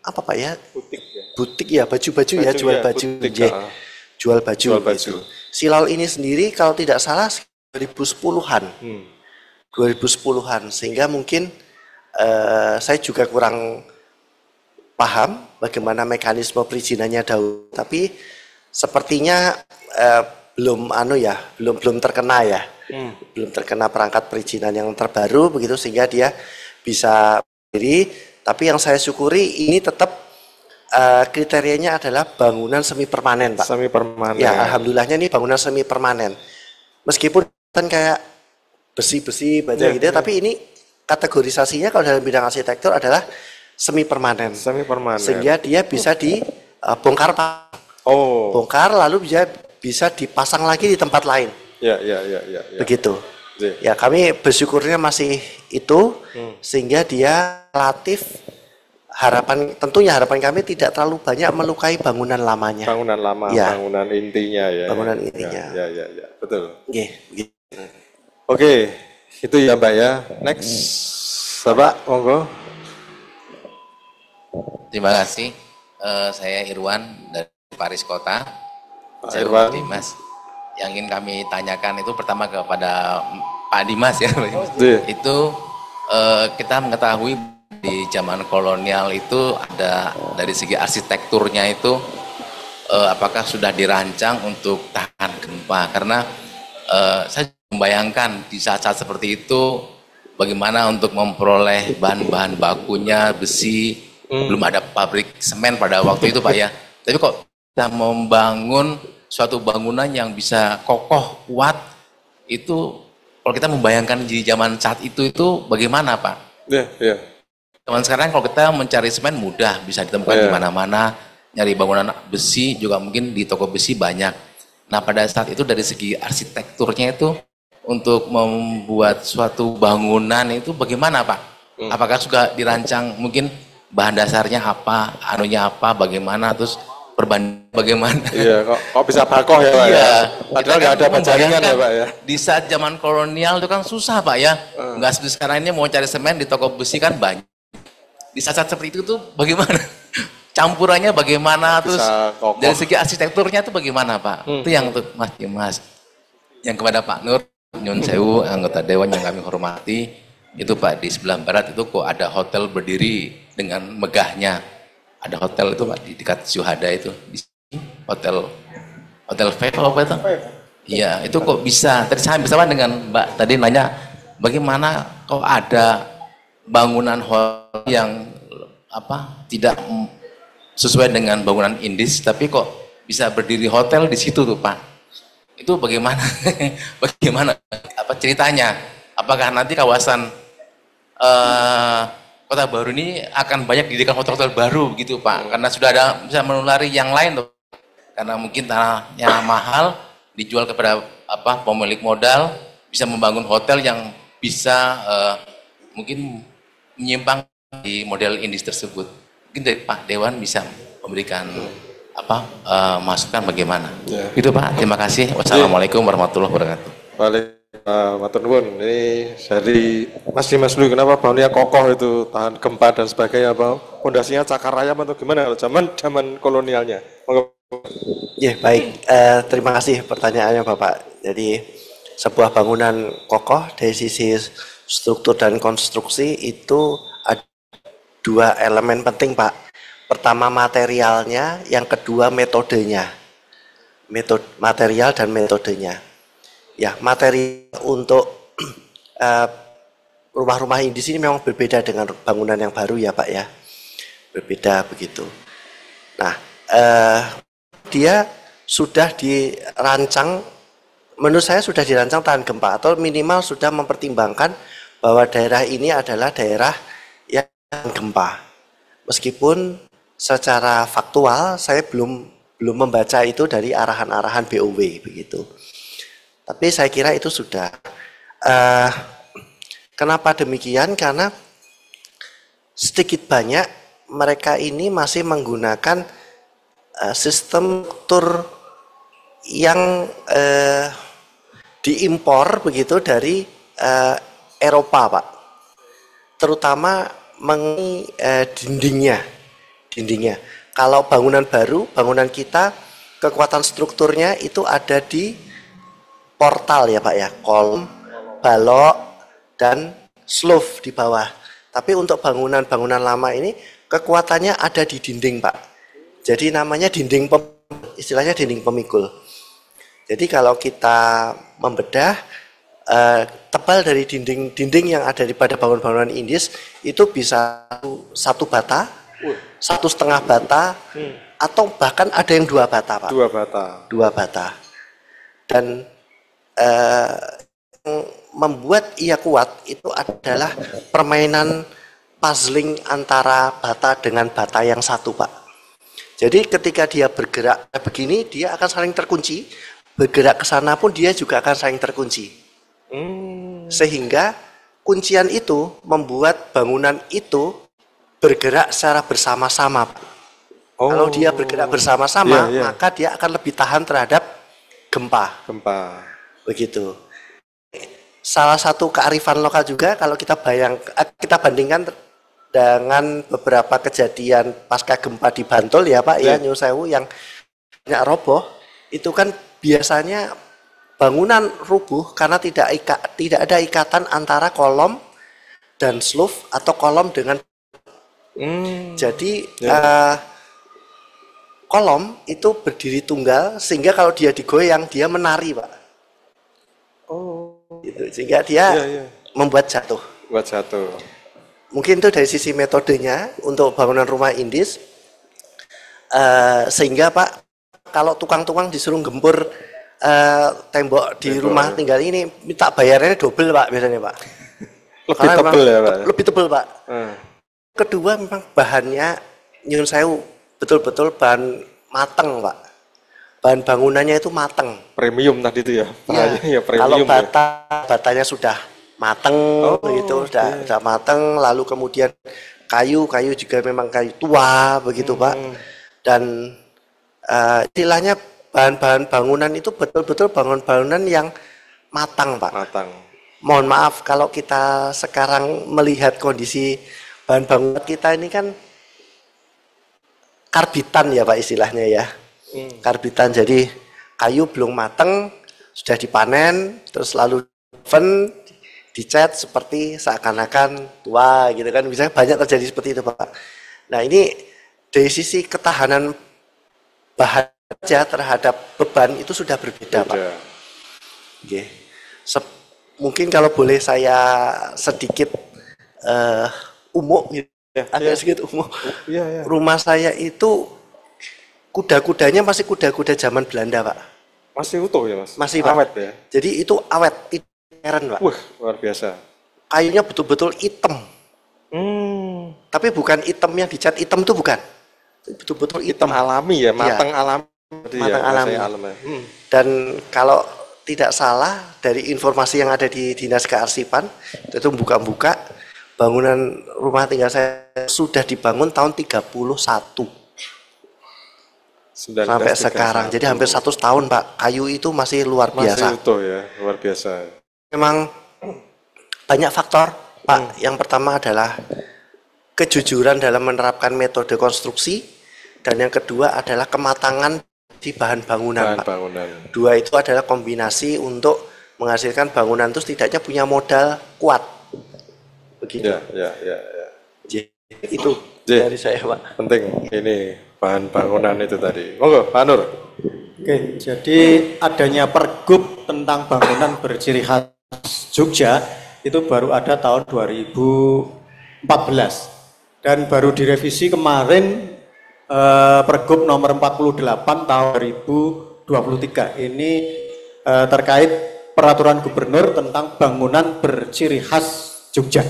apa Pak ya? Butik ya, baju-baju ya, jual baju. Jual baju. Gitu. Silol ini sendiri kalau tidak salah 2010-an. 2010-an, sehingga mungkin saya juga kurang paham bagaimana mekanisme perizinannya dahulu, tapi sepertinya belum terkena ya, belum terkena perangkat perizinan yang terbaru begitu, sehingga dia bisa berdiri. Tapi yang saya syukuri ini tetap kriterianya adalah bangunan semi permanen, Pak.
Semi permanen.
Ya, alhamdulillahnya ini bangunan semi permanen. Meskipun kan kayak besi-besi baja gitu, tapi ini kategorisasinya kalau dalam bidang arsitektur adalah semi permanen. Sehingga dia bisa dibongkar, Pak. Bongkar lalu bisa dipasang lagi di tempat lain.
Ya.
Begitu. Ya, kami bersyukurnya masih itu, sehingga dia relatif harapan kami tidak terlalu banyak melukai bangunan lamanya.
Bangunan lama, bangunan intinya ya.
Bangunan intinya.
Ya, betul.
Begitu.
Oke, itu ya Mbak ya. Next, Bapak, monggo.
Terima kasih. Saya Irwan dari Paris Kota.
Saya Irwan.
Dimas. Yang ingin kami tanyakan itu pertama kepada Pak Dimas ya. Itu kita mengetahui di zaman kolonial itu ada dari segi arsitekturnya itu apakah sudah dirancang untuk tahan gempa, karena saya membayangkan di saat-saat seperti itu bagaimana untuk memperoleh bahan-bahan bakunya besi, belum ada pabrik semen pada waktu itu Pak ya, tapi kok kita membangun suatu bangunan yang bisa kokoh, kuat, itu kalau kita membayangkan di zaman saat itu bagaimana Pak?
Iya.
Zaman sekarang kalau kita mencari semen mudah, bisa ditemukan di mana-mana, nyari bangunan besi juga mungkin di toko besi banyak. Nah pada saat itu dari segi arsitekturnya itu untuk membuat suatu bangunan itu bagaimana Pak? Apakah sudah dirancang mungkin bahan dasarnya apa, anunya apa, bagaimana, terus perbandingan bagaimana?
Iya, kok bisa bakoh ya Pak ya? Padahal nggak ada jaringan ya Pak ya?
Di saat zaman kolonial itu kan susah Pak ya, nggak seperti sekarang ini mau cari semen di toko besi kan banyak. Di saat-saat seperti itu tuh bagaimana? Campurannya bagaimana, terus dari segi arsitekturnya itu bagaimana Pak? Itu yang untuk Mas Dimas. Yang kepada Pak Nur, Nyun Sewu, anggota Dewan yang kami hormati, itu Pak di sebelah barat itu kok ada hotel berdiri dengan megahnya. Ada hotel itu Pak di dekat Syuhada itu, di sini hotel Five apa itu? Iya, itu kok bisa. Tadi saya bersama dengan Mbak tadi nanya bagaimana kok ada bangunan hotel yang tidak sesuai dengan bangunan Indis, tapi kok bisa berdiri hotel di situ tuh Pak. Itu bagaimana? Bagaimana ceritanya? Apakah nanti kawasan Kota Baru ini akan banyak didirikan hotel-hotel baru gitu Pak? Karena sudah ada bisa menulari yang lain tuh. Karena mungkin tanahnya mahal, dijual kepada pemilik modal, bisa membangun hotel yang bisa mungkin menyimpang di model Indis tersebut. Mungkin dari Pak Dewan bisa memberikan masukan bagaimana. Itu Pak, terima kasih. Wassalamualaikum warahmatullahi wabarakatuh.
Waalaikumsalam. Matur nuwun. Ini dari Mas dulu, kenapa bangunnya kokoh itu, tahan gempa dan sebagainya, apa pondasinya cakar ayam atau gimana kalau zaman kolonialnya?
Ya, baik. Terima kasih pertanyaannya Bapak. Jadi sebuah bangunan kokoh dari sisi struktur dan konstruksi itu ada dua elemen penting, Pak. Pertama materialnya, yang kedua metodenya. Material dan metodenya. Ya, materi untuk rumah-rumah indis ini memang berbeda dengan bangunan yang baru ya Pak ya. Berbeda begitu. Nah, dia sudah dirancang, menurut saya sudah dirancang tahan gempa atau minimal sudah mempertimbangkan bahwa daerah ini adalah daerah yang tahan gempa. Meskipun secara faktual saya belum membaca itu dari arahan-arahan BOW begitu. Tapi saya kira itu sudah. Kenapa demikian? Karena sedikit banyak mereka ini masih menggunakan sistem struktur yang diimpor begitu dari Eropa, Pak. Terutama mengenai dindingnya. Kalau bangunan baru, bangunan kita kekuatan strukturnya itu ada di portal ya Pak ya, kolom, balok, dan sloof di bawah. Tapi untuk bangunan-bangunan lama ini kekuatannya ada di dinding Pak. Jadi namanya istilahnya dinding pemikul. Jadi kalau kita membedah tebal dari dinding yang ada pada bangunan-bangunan Indis itu bisa 1 bata, 1,5 bata, atau bahkan ada yang 2 bata Pak. 2 bata. Dan yang membuat ia kuat itu adalah permainan puzzling antara bata dengan bata yang satu Pak. Jadi ketika dia bergerak begini dia akan saling terkunci, bergerak ke sana pun dia juga akan saling terkunci. Sehingga kuncian itu membuat bangunan itu bergerak secara bersama-sama Pak. Kalau dia bergerak bersama-sama maka dia akan lebih tahan terhadap gempa. Begitu. Salah satu kearifan lokal juga kalau kita bandingkan dengan beberapa kejadian pasca gempa di Bantul ya Pak ya, Nyun Sewu yang banyak roboh, itu kan biasanya bangunan rubuh karena tidak ada ikatan antara kolom dan sloof atau kolom dengan jadi kolom itu berdiri tunggal sehingga kalau dia digoyang dia menari Pak. Gitu. Sehingga dia membuat jatuh. Mungkin itu dari sisi metodenya untuk bangunan rumah Indis. Sehingga Pak, kalau tukang-tukang disuruh gempur tembok di rumah tinggal ini, minta bayarnya double Pak biasanya Pak. Lebih tebal ya Pak? Lebih tebal Pak. Kedua memang bahannya Nyun Sewu betul-betul bahan mateng Pak. Bahan bangunannya itu mateng.
Premium tadi itu ya?
Ya premium. Kalau batanya sudah mateng, begitu, sudah mateng, lalu kemudian kayu juga memang kayu tua, begitu Pak. Dan istilahnya bahan-bahan bangunan itu betul-betul bangunan yang matang Pak. Mohon maaf kalau kita sekarang melihat kondisi bahan bangunan kita ini kan karbitan ya Pak istilahnya ya. Karbitan, jadi kayu belum matang sudah dipanen terus lalu oven dicat seperti seakan-akan tua gitu kan, misalnya banyak terjadi seperti itu Pak. Nah ini dari sisi ketahanan bahan saja terhadap beban itu sudah berbeda Pak. Mungkin kalau boleh saya sedikit umum gitu, agak sedikit umum. Rumah saya itu kuda-kudanya masih kuda-kuda zaman Belanda Pak.
Masih utuh ya Mas?
Masih Pak.
Awet ya?
Jadi itu awet, tidak heran Pak.
Wah luar biasa.
Kayunya betul-betul hitam. Tapi bukan hitam yang dicat hitam itu bukan. Betul-betul hitam.
Alami ya, matang alami.
Matang alami. Dan kalau tidak salah dari informasi yang ada di Dinas Kearsipan, itu buka-buka bangunan rumah tinggal saya sudah dibangun tahun 31. Sampai sekarang, jadi hampir 100 tahun Pak. Kayu itu masih luar biasa.
Masih utuh ya, luar biasa.
memang banyak faktor, Pak. Yang pertama adalah kejujuran dalam menerapkan metode konstruksi, dan yang kedua adalah kematangan di bahan bangunan, Pak. Dua itu adalah kombinasi untuk menghasilkan bangunan itu setidaknya punya modal kuat. Begitu.
Ya.
Itu dari saya, Pak.
Penting ini bahan bangunan itu tadi. Monggo, Pak Nur.
Oke, jadi adanya pergub tentang bangunan berciri khas Jogja itu baru ada tahun 2014 dan baru direvisi kemarin pergub nomor 48 tahun 2023. Ini terkait peraturan gubernur tentang bangunan berciri khas Jogja.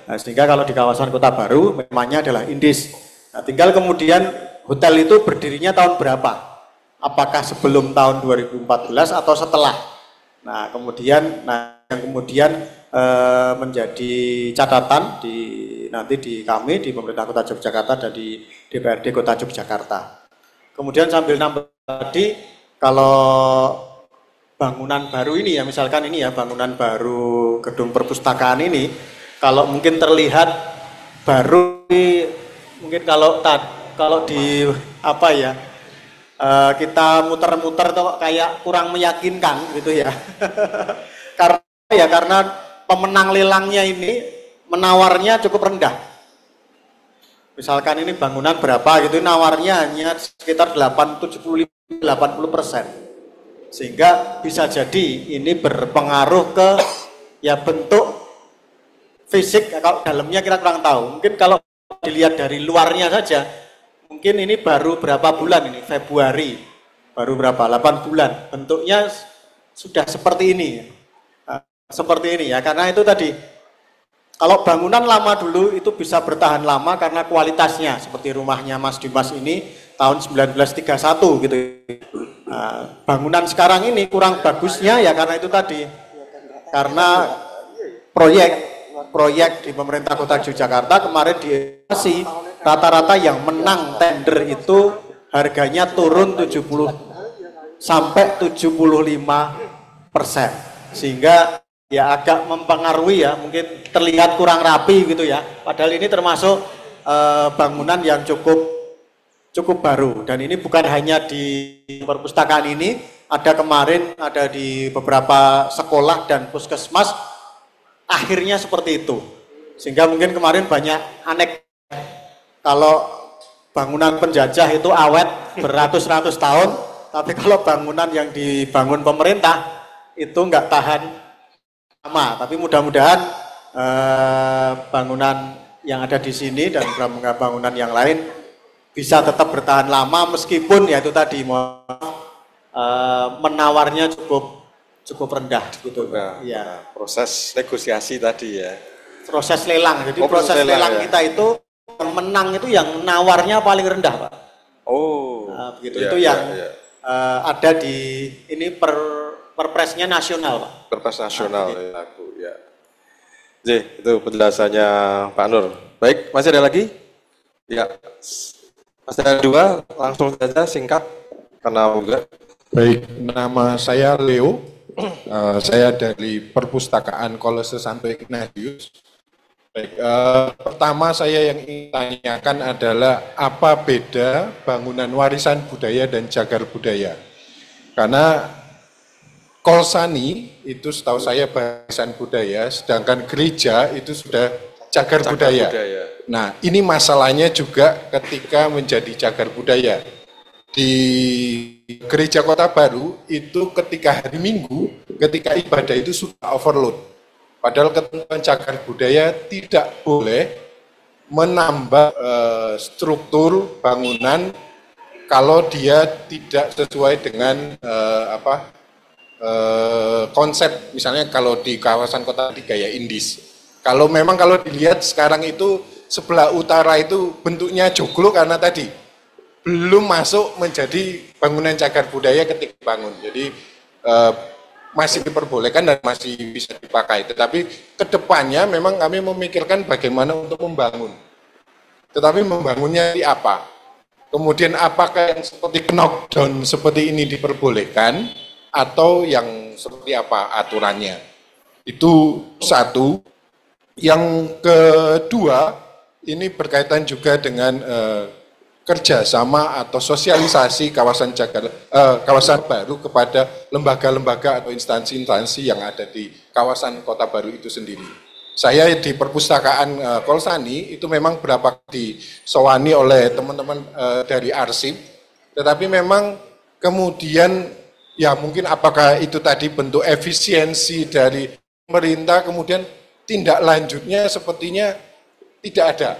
Nah, sehingga kalau di kawasan Kota Baru memangnya adalah indis. Nah, tinggal kemudian hotel itu berdirinya tahun berapa? Apakah sebelum tahun 2014 atau setelah? Nah, yang kemudian menjadi catatan nanti di kami di pemerintah Kota Yogyakarta dan di DPRD Kota Yogyakarta. Kemudian sambil nambah tadi, kalau bangunan baru ini ya, misalkan ini ya bangunan baru gedung perpustakaan ini, kalau mungkin terlihat baru, mungkin kalau di apa ya, kita muter-muter tuh kayak kurang meyakinkan gitu ya. Karena pemenang lelangnya ini menawarnya cukup rendah. Misalkan ini bangunan berapa gitu, nawarnya hanya sekitar 80% sehingga bisa jadi ini berpengaruh ke ya bentuk fisik. Kalau dalamnya kita kurang tahu. Mungkin kalau dilihat dari luarnya saja, mungkin ini baru berapa bulan ini, Februari, baru berapa, 8 bulan, bentuknya sudah seperti ini. Nah, seperti ini ya, karena itu tadi, kalau bangunan lama dulu itu bisa bertahan lama karena kualitasnya, seperti rumahnya Mas Dimas ini tahun 1931 gitu. Nah, bangunan sekarang ini kurang bagusnya ya karena itu tadi, karena proyek di pemerintah Kota Yogyakarta kemarin dievaluasi, rata-rata yang menang tender itu harganya turun 70 sampai 75%, sehingga ya agak mempengaruhi ya, mungkin terlihat kurang rapi gitu ya, padahal ini termasuk bangunan yang cukup baru, dan ini bukan hanya di perpustakaan ini, ada kemarin ada di beberapa sekolah dan puskesmas, akhirnya seperti itu, sehingga mungkin kemarin banyak aneh. Kalau bangunan penjajah itu awet beratus-ratus tahun, tapi kalau bangunan yang dibangun pemerintah itu nggak tahan lama. Tapi mudah-mudahan bangunan yang ada di sini dan bangunan yang lain bisa tetap bertahan lama meskipun ya itu tadi menawarnya cukup rendah gitu. Ya.
Proses negosiasi tadi ya.
Proses lelang. Jadi proses lelang ya. Kita itu yang menang itu yang nawarnya paling rendah, Pak. Nah, begitu. Itu yang ada di ini perpresnya nasional, Pak.
Perpres nasional ya. Itu penjelasannya Pak Nur. Baik, masih ada lagi? Ya. Masih ada dua, langsung saja singkat karena juga.
Baik, nama saya Leo. Saya dari Perpustakaan Kolose Santo Ignatius. Baik, pertama saya yang ingin tanyakan adalah apa beda bangunan warisan budaya dan cagar budaya? Karena Kolsani itu setahu saya warisan budaya, sedangkan gereja itu sudah cagar budaya. Nah, ini masalahnya juga ketika menjadi cagar budaya. Di Gereja Kota Baru itu ketika hari Minggu, ketika ibadah itu sudah overload. Padahal ketentuan cagar budaya tidak boleh menambah struktur bangunan kalau dia tidak sesuai dengan konsep, misalnya kalau di kawasan kota di gaya indis. Kalau dilihat sekarang itu sebelah utara itu bentuknya joglo karena tadi belum masuk menjadi bangunan cagar budaya ketika bangun. Jadi masih diperbolehkan dan masih bisa dipakai. Tetapi kedepannya memang kami memikirkan bagaimana untuk membangun. Tetapi membangunnya di apa? Kemudian apakah yang seperti knockdown seperti ini diperbolehkan atau yang seperti apa aturannya? Itu satu. Yang kedua, ini berkaitan juga dengan kerjasama atau sosialisasi kawasan kawasan baru kepada lembaga-lembaga atau instansi-instansi yang ada di kawasan Kota Baru itu sendiri. Saya di perpustakaan Kolsani itu memang berapa disowani oleh teman-teman dari arsip, tetapi memang kemudian ya mungkin apakah itu tadi bentuk efisiensi dari pemerintah, kemudian tindak lanjutnya sepertinya tidak ada.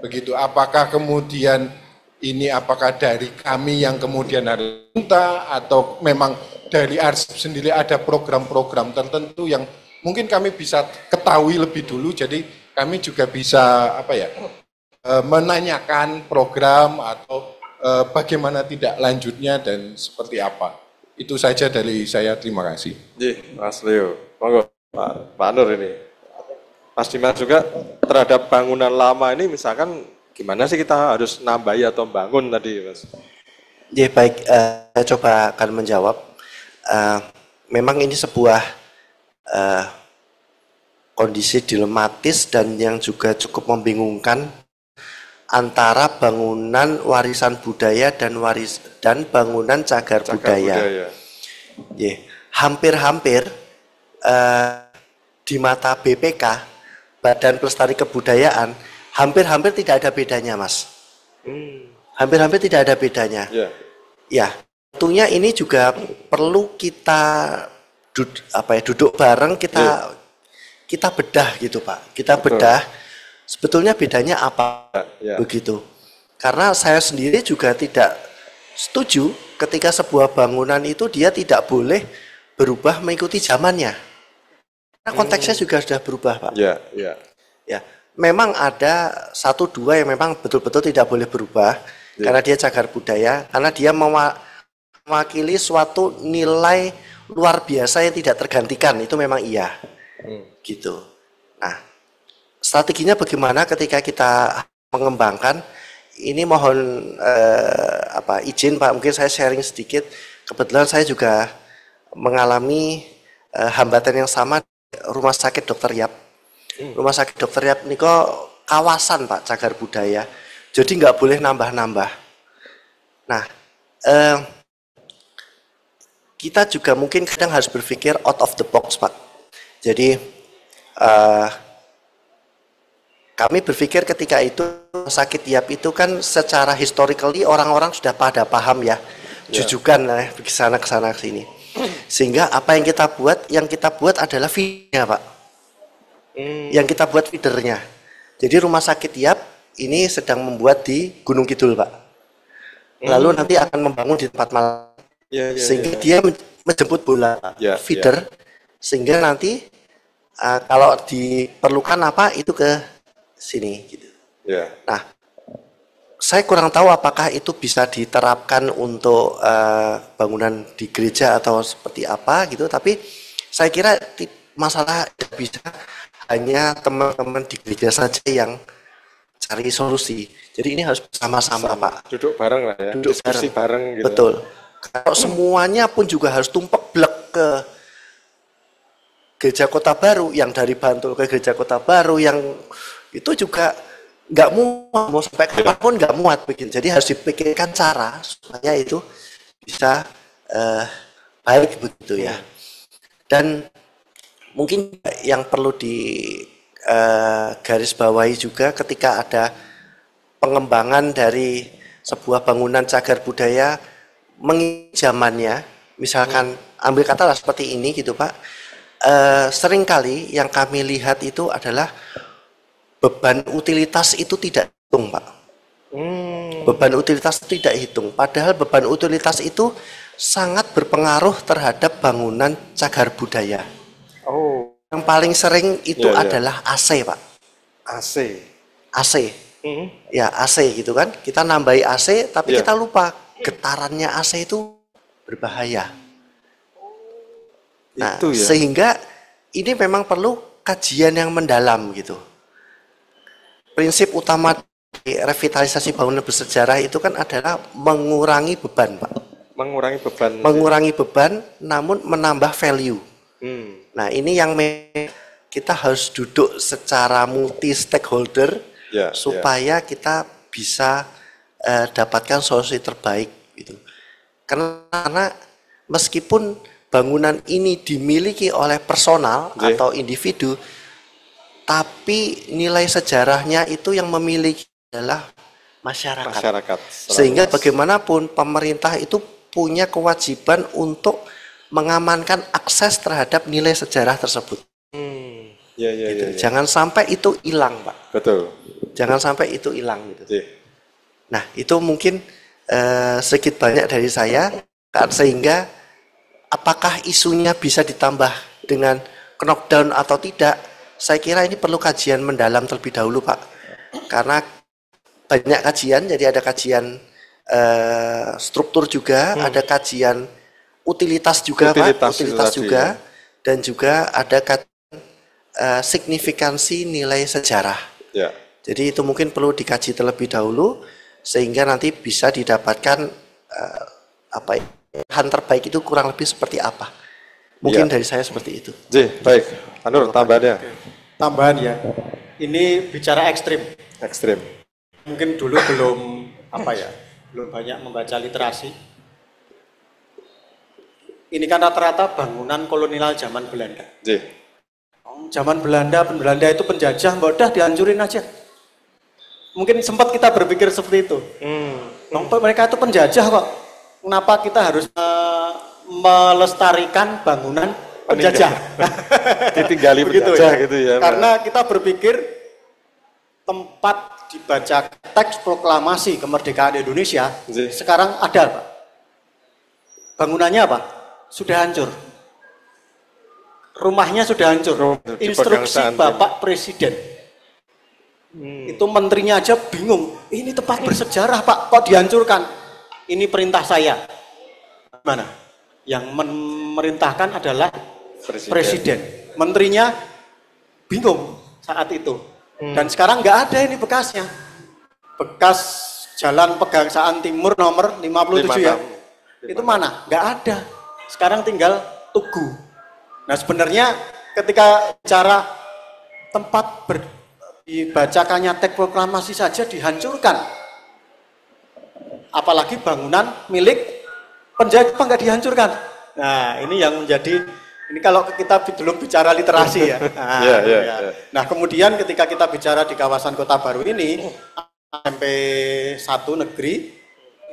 Begitu, apakah kemudian ini apakah dari kami yang kemudian harus minta atau memang dari arsip sendiri ada program-program tertentu yang mungkin kami bisa ketahui lebih dulu, jadi kami juga bisa menanyakan program atau bagaimana tidak lanjutnya dan seperti apa. Itu saja dari saya, terima kasih.
Mas Leo, monggo Pak Nur ini. Mas Dimas juga terhadap bangunan lama ini misalkan gimana sih kita harus nambahi atau bangun tadi Mas?
Ya baik, saya coba akan menjawab. Memang ini sebuah kondisi dilematis dan yang juga cukup membingungkan antara bangunan warisan budaya dan bangunan cagar budaya. Ya, hampir-hampir di mata BPK Badan Pelestari Kebudayaan, hampir-hampir tidak ada bedanya, Mas. Hampir-hampir tidak ada bedanya. Ya, tentunya ini juga perlu kita duduk bareng, kita bedah gitu, Pak. Kita bedah sebetulnya bedanya apa, begitu. Karena saya sendiri juga tidak setuju ketika sebuah bangunan itu dia tidak boleh berubah mengikuti zamannya. Karena konteksnya juga sudah berubah, Pak. Ya, memang ada 1-2 yang memang betul-betul tidak boleh berubah karena dia cagar budaya, karena dia mewakili suatu nilai luar biasa yang tidak tergantikan, itu memang iya. Gitu. Nah, strateginya bagaimana ketika kita mengembangkan ini, mohon izin Pak, mungkin saya sharing sedikit. Kebetulan saya juga mengalami hambatan yang sama. Rumah sakit Dr. Yap. Rumah sakit Dr. Yap ini kok kawasan Pak cagar budaya. Jadi nggak boleh nambah-nambah. Nah, kita juga mungkin kadang harus berpikir out of the box, Pak. Jadi kami berpikir ketika itu sakit Yap itu kan secara historically orang-orang sudah pada paham ya, jujukan lah ke sana sini. Sehingga apa yang kita buat adalah feedernya, Pak. Yang kita buat feedernya. Jadi rumah sakit Yap ini sedang membuat di Gunung Kidul, Pak. Lalu nanti akan membangun di tempat malam. Sehingga dia menjemput bola feeder. Sehingga nanti kalau diperlukan apa itu ke sini gitu. Nah, saya kurang tahu apakah itu bisa diterapkan untuk bangunan di gereja atau seperti apa gitu, tapi saya kira masalah bisa hanya teman-teman di gereja saja yang cari solusi. Jadi ini harus bersama-sama, Pak.
Duduk bareng lah ya, diskusi bareng gitu.
Betul. Kalau semuanya pun juga harus tumplek ke gereja Kota Baru, yang dari Bantul ke gereja Kota Baru, yang itu juga nggak muat, mau sampai kapanpun nggak muat begini. Jadi harus dipikirkan cara supaya itu bisa baik begitu ya. Dan mungkin yang perlu garis bawahi juga ketika ada pengembangan dari sebuah bangunan cagar budaya mengikuti zamannya, misalkan ambil katalah seperti ini gitu Pak, seringkali yang kami lihat itu adalah beban utilitas itu tidak hitung, Pak. Beban utilitas itu tidak hitung. Padahal beban utilitas itu sangat berpengaruh terhadap bangunan cagar budaya. Yang paling sering itu adalah AC, Pak. AC. Ya, AC gitu kan. Kita nambahi AC, tapi kita lupa getarannya AC itu berbahaya. Nah, sehingga ini memang perlu kajian yang mendalam gitu. Prinsip utama revitalisasi bangunan bersejarah itu kan adalah mengurangi beban, Pak.
Mengurangi beban.
Mengurangi beban, namun menambah value. Nah ini yang kita harus duduk secara multi stakeholder supaya kita bisa dapatkan solusi terbaik gitu. Karena meskipun bangunan ini dimiliki oleh personal atau individu, tapi nilai sejarahnya itu yang memiliki adalah masyarakat. Sehingga bagaimanapun pemerintah itu punya kewajiban untuk mengamankan akses terhadap nilai sejarah tersebut. Gitu. Jangan sampai itu hilang, Pak.
Betul.
Jangan sampai itu hilang gitu. Nah, itu mungkin sedikit banyak dari saya, sehingga apakah isunya bisa ditambah dengan knockdown atau tidak, saya kira ini perlu kajian mendalam terlebih dahulu, Pak. Karena banyak kajian, jadi ada kajian struktur juga, ada kajian utilitas juga, Pak, utilitas juga, dan juga ada kajian signifikansi nilai sejarah. Jadi itu mungkin perlu dikaji terlebih dahulu sehingga nanti bisa didapatkan bahan terbaik itu kurang lebih seperti apa. Mungkin dari saya seperti itu.
Baik, Anur tambahannya.
Tambahan ya. Ini bicara ekstrim.
Ekstrim.
Mungkin dulu belum belum banyak membaca literasi. Ini kan rata-rata bangunan kolonial zaman Belanda. Zaman Belanda itu penjajah, udah dihancurin aja. Mungkin sempat kita berpikir seperti itu. Mereka itu penjajah kok. Kenapa kita harus melestarikan bangunan penjajah?
Ditinggali penjajah gitu ya.
Karena kita berpikir tempat dibaca teks proklamasi kemerdekaan Indonesia sekarang ada, Pak. Bangunannya apa? Sudah hancur. Rumahnya sudah hancur. Instruksi Bapak Presiden. Itu menterinya aja bingung. Ini tempat bersejarah, Pak, kok dihancurkan? Ini perintah saya. Mana? Yang memerintahkan adalah Presiden. Menterinya bingung saat itu. Dan sekarang nggak ada ini bekasnya. Bekas Jalan Pegangsaan Timur nomor 57 ya. Itu mana? Nggak ada. Sekarang tinggal Tugu. Nah sebenarnya ketika bicara tempat dibacakannya teks proklamasi saja dihancurkan. Apalagi bangunan milik penjajah nggak dihancurkan. Nah ini yang menjadi, ini kalau kita belum bicara literasi ya. Nah kemudian ketika kita bicara di kawasan Kota Baru ini, SMP 1 negeri,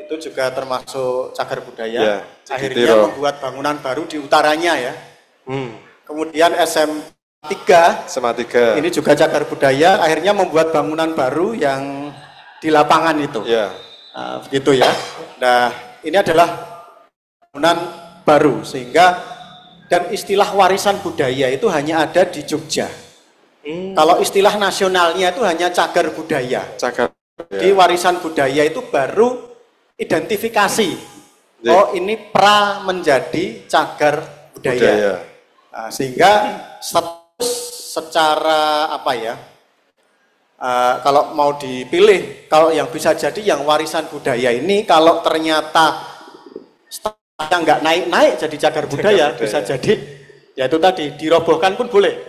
itu juga termasuk cagar budaya. Akhirnya membuat bangunan baru di utaranya ya. Kemudian SMA 3 ini juga cagar budaya, akhirnya membuat bangunan baru yang di lapangan itu. Begitu ya. Nah ini adalah bangunan baru, sehingga dan istilah warisan budaya itu hanya ada di Jogja. Kalau istilah nasionalnya itu hanya cagar budaya. Di warisan budaya itu baru identifikasi. Oh ini pra menjadi cagar budaya. Nah, sehingga status secara kalau mau dipilih, kalau yang bisa jadi yang warisan budaya ini, kalau ternyata statusnya nggak naik-naik jadi cagar budaya, bisa jadi ya itu tadi dirobohkan pun boleh.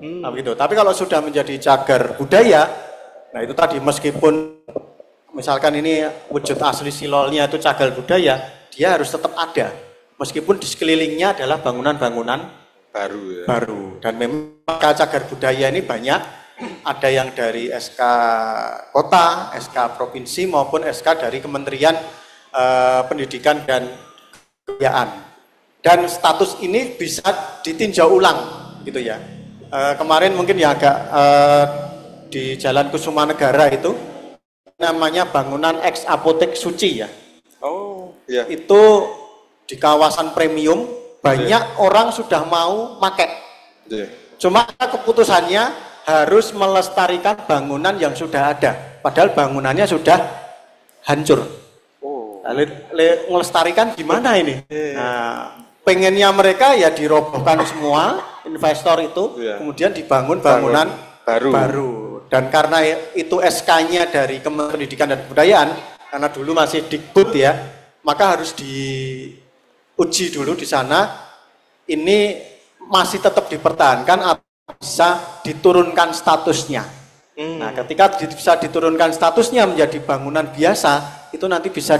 Nah, begitu. Tapi kalau sudah menjadi cagar budaya, nah itu tadi meskipun misalkan ini wujud asli silolnya itu cagar budaya, dia harus tetap ada. Meskipun di sekelilingnya adalah bangunan-bangunan baru. Dan memang cagar budaya ini banyak, ada yang dari SK kota, SK provinsi maupun SK dari Kementerian Pendidikan dan Kebudayaan. Dan status ini bisa ditinjau ulang gitu ya. Kemarin mungkin ya agak di Jalan Kusumanegara itu namanya bangunan ex apotek suci ya. Itu di kawasan premium banyak orang sudah mau pakai. Cuma keputusannya harus melestarikan bangunan yang sudah ada. Padahal bangunannya sudah hancur. Melestarikan gimana ini? Nah, pengennya mereka ya dirobohkan semua investor itu, kemudian dibangun bangunan baru. Dan karena itu SK-nya dari Kementerian Pendidikan dan Kebudayaan, karena dulu masih Dikbud ya, maka harus diuji dulu di sana. Ini masih tetap dipertahankan atau bisa diturunkan statusnya. Nah, ketika bisa diturunkan statusnya menjadi bangunan biasa, itu nanti bisa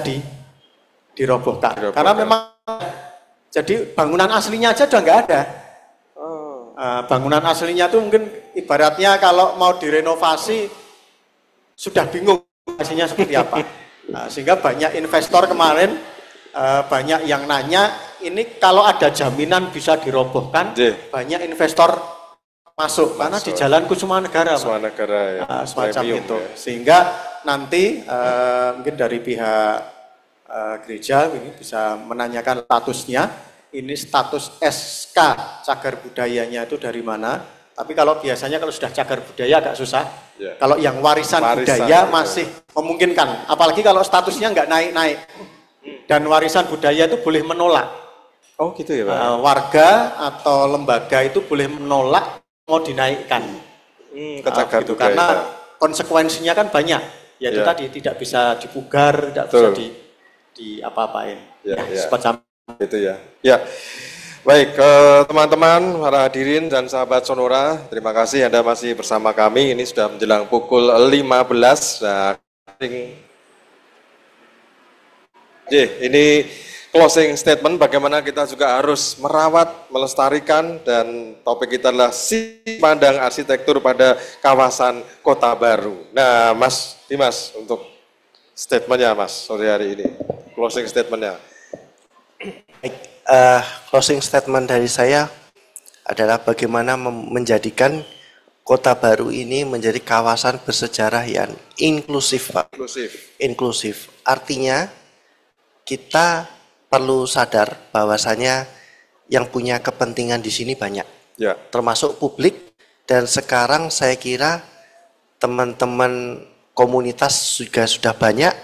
dirobohkan. Karena memang jadi bangunan aslinya aja udah nggak ada. Bangunan aslinya tuh mungkin ibaratnya kalau mau direnovasi sudah bingung hasilnya seperti apa. Sehingga banyak investor kemarin banyak yang nanya, ini kalau ada jaminan bisa dirobohkan, banyak investor masuk karena di Jalan Kusumanegara,
ya.
Semacam itu. Ya. Sehingga nanti mungkin dari pihak gereja ini bisa menanyakan statusnya. Ini status SK cagar budayanya itu dari mana? Tapi kalau biasanya kalau sudah cagar budaya agak susah. Yeah. Kalau yang warisan budaya masih memungkinkan. Apalagi kalau statusnya nggak naik-naik. Dan warisan budaya itu boleh menolak.
Oh gitu ya Pak?
Warga atau lembaga itu boleh menolak mau dinaikkan.
Ke cagar
gitu.
budaya.
Karena konsekuensinya kan banyak. Yaitu tadi tidak bisa dipugar, tidak bisa di apa-apain. Semacam
itu ya. Ya. Baik, teman-teman, para hadirin dan sahabat Sonora, terima kasih Anda masih bersama kami. Ini sudah menjelang pukul 15. Nah, ini closing statement bagaimana kita juga harus merawat, melestarikan, dan topik kita adalah sisi pandang arsitektur pada kawasan Kota Baru. Nah, Mas Dimas, untuk statementnya Mas sore hari ini, closing statementnya.
Baik, closing statement dari saya adalah bagaimana menjadikan Kota Baru ini menjadi kawasan bersejarah yang inklusif, Pak. Inklusif. Artinya kita perlu sadar bahwasanya yang punya kepentingan di sini banyak, termasuk publik, dan sekarang saya kira teman-teman komunitas juga sudah banyak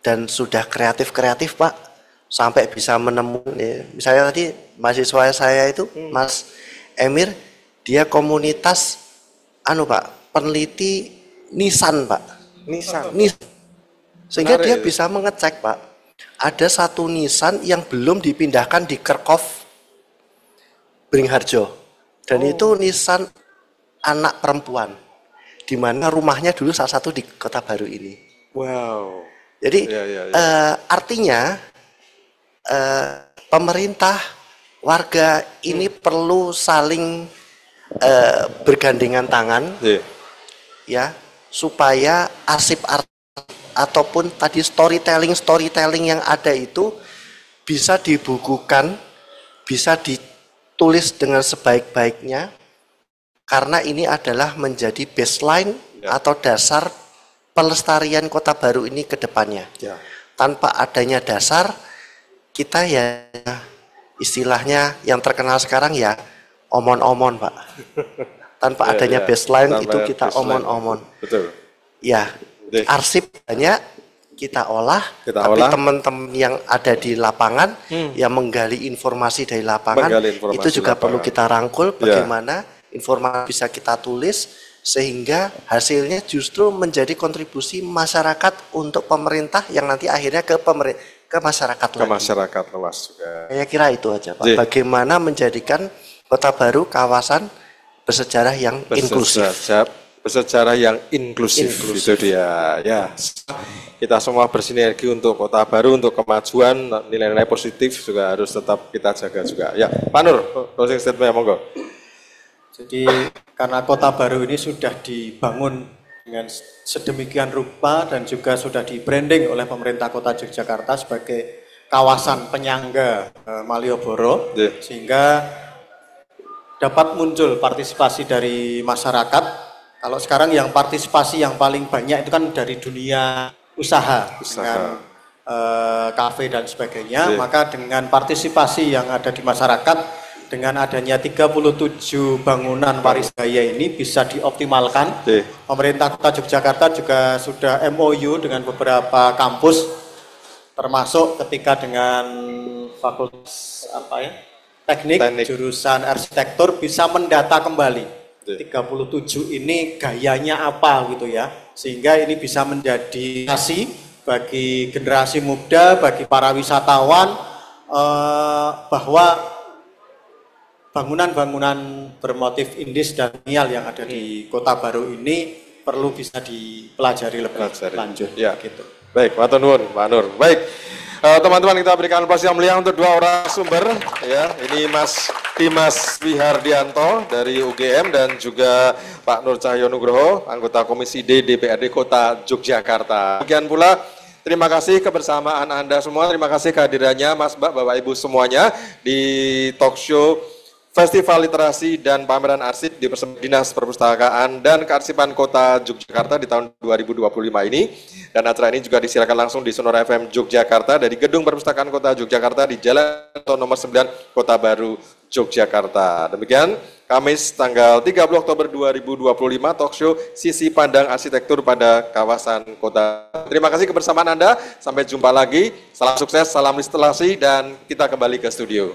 dan sudah kreatif-kreatif, Pak. Sampai bisa menemukan, misalnya tadi mahasiswa saya itu, Mas Emir, dia komunitas, Pak, peneliti nisan, Pak. Nisan. Sehingga dia bisa mengecek, Pak. Ada satu nisan yang belum dipindahkan di Kerkov Beringharjo. Dan itu nisan anak perempuan. Di mana rumahnya dulu salah satu di Kota Baru ini.
Wow.
Jadi artinya pemerintah, warga ini perlu saling bergandengan tangan, ya, supaya arsip ataupun tadi storytelling yang ada itu bisa dibukukan, bisa ditulis dengan sebaik-baiknya, karena ini adalah menjadi baseline atau dasar pelestarian Kota Baru ini ke depannya. Tanpa adanya dasar, kita ya istilahnya yang terkenal sekarang ya omon-omon, Pak. Tanpa adanya baseline itu kita omon-omon.
Betul.
Ya, arsip banyak kita olah, tapi teman-teman yang ada di lapangan yang menggali informasi dari lapangan itu juga perlu kita rangkul bagaimana informasi bisa kita tulis sehingga hasilnya justru menjadi kontribusi masyarakat untuk pemerintah yang nanti akhirnya ke masyarakat lagi.
Masyarakat luas juga.
Saya kira itu aja, Pak. Bagaimana menjadikan Kota Baru kawasan bersejarah yang inklusif.
Bersejarah yang inklusif. Itu dia. Ya, kita semua bersinergi untuk Kota Baru, untuk kemajuan, nilai-nilai positif juga harus tetap kita jaga juga. Ya, Pak Nur, closing statement, monggo.
Jadi karena Kota Baru ini sudah dibangun dengan sedemikian rupa dan juga sudah di-branding oleh pemerintah Kota Yogyakarta sebagai kawasan penyangga Malioboro, sehingga dapat muncul partisipasi dari masyarakat. Kalau sekarang yang partisipasi yang paling banyak itu kan dari dunia usaha. Dengan kafe dan sebagainya, maka dengan partisipasi yang ada di masyarakat, dengan adanya 37 bangunan waris budaya ini bisa dioptimalkan. Pemerintah Kota Yogyakarta juga sudah MOU dengan beberapa kampus, termasuk ketika dengan fakultas teknik, jurusan arsitektur bisa mendata kembali 37 ini gayanya apa gitu ya, sehingga ini bisa menjadi inspirasi bagi generasi muda, bagi para wisatawan bahwa bangunan-bangunan bermotif indis dan kolonial yang ada di Kota Baru ini perlu bisa dipelajari lebih lanjut.
Ya.
Gitu.
Baik, Pak Nur. Baik, teman-teman kita berikan aplaus yang mulia untuk dua orang sumber. Ya, ini Mas Dimas Wihardianto dari UGM dan juga Pak Nur Cahyo Nugroho, anggota Komisi D DPRD Kota Yogyakarta. Demikian pula terima kasih kebersamaan Anda semua, terima kasih kehadirannya Mas Mbak, Bapak Ibu semuanya di talk show Festival Literasi dan Pameran Arsip di Dinas Perpustakaan dan Kearsipan Kota Yogyakarta di tahun 2025 ini. Dan acara ini juga disiarkan langsung di Sonora FM Yogyakarta dari Gedung Perpustakaan Kota Yogyakarta di Jalan Nomor 9 Kota Baru Yogyakarta. Demikian Kamis tanggal 30 Oktober 2025 talk show Sisi Pandang Arsitektur pada Kawasan Kota. Terima kasih kebersamaan Anda. Sampai jumpa lagi. Salam sukses, salam literasi dan kita kembali ke studio.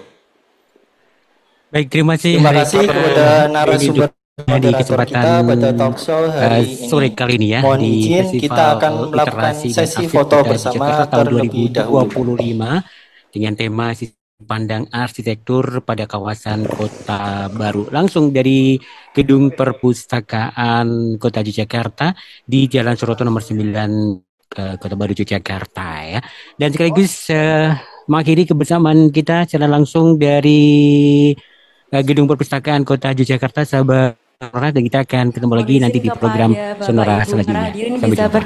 Baik, terima kasih
kepada narasumber
di kesempatan
pada talk show hari
sore kali ini ya.
Mohon
Di
izin
Festival
kita akan melakukan
Literasi dan
sesi
Arsip
foto
Kota
bersama
Jakarta tahun
terlebih dahulu.
2025 dengan tema Sisi Pandang Arsitektur pada Kawasan Kota Baru. Langsung dari Gedung Perpustakaan Kota Yogyakarta di Jalan Suroto nomor 9 Kota Baru Yogyakarta ya. Dan sekaligus mengakhiri kebersamaan kita secara langsung dari Gedung Perpustakaan Kota Yogyakarta, sahabat Sonora, dan kita akan ketemu lagi nanti di program Sonora selanjutnya. Sampai jumpa.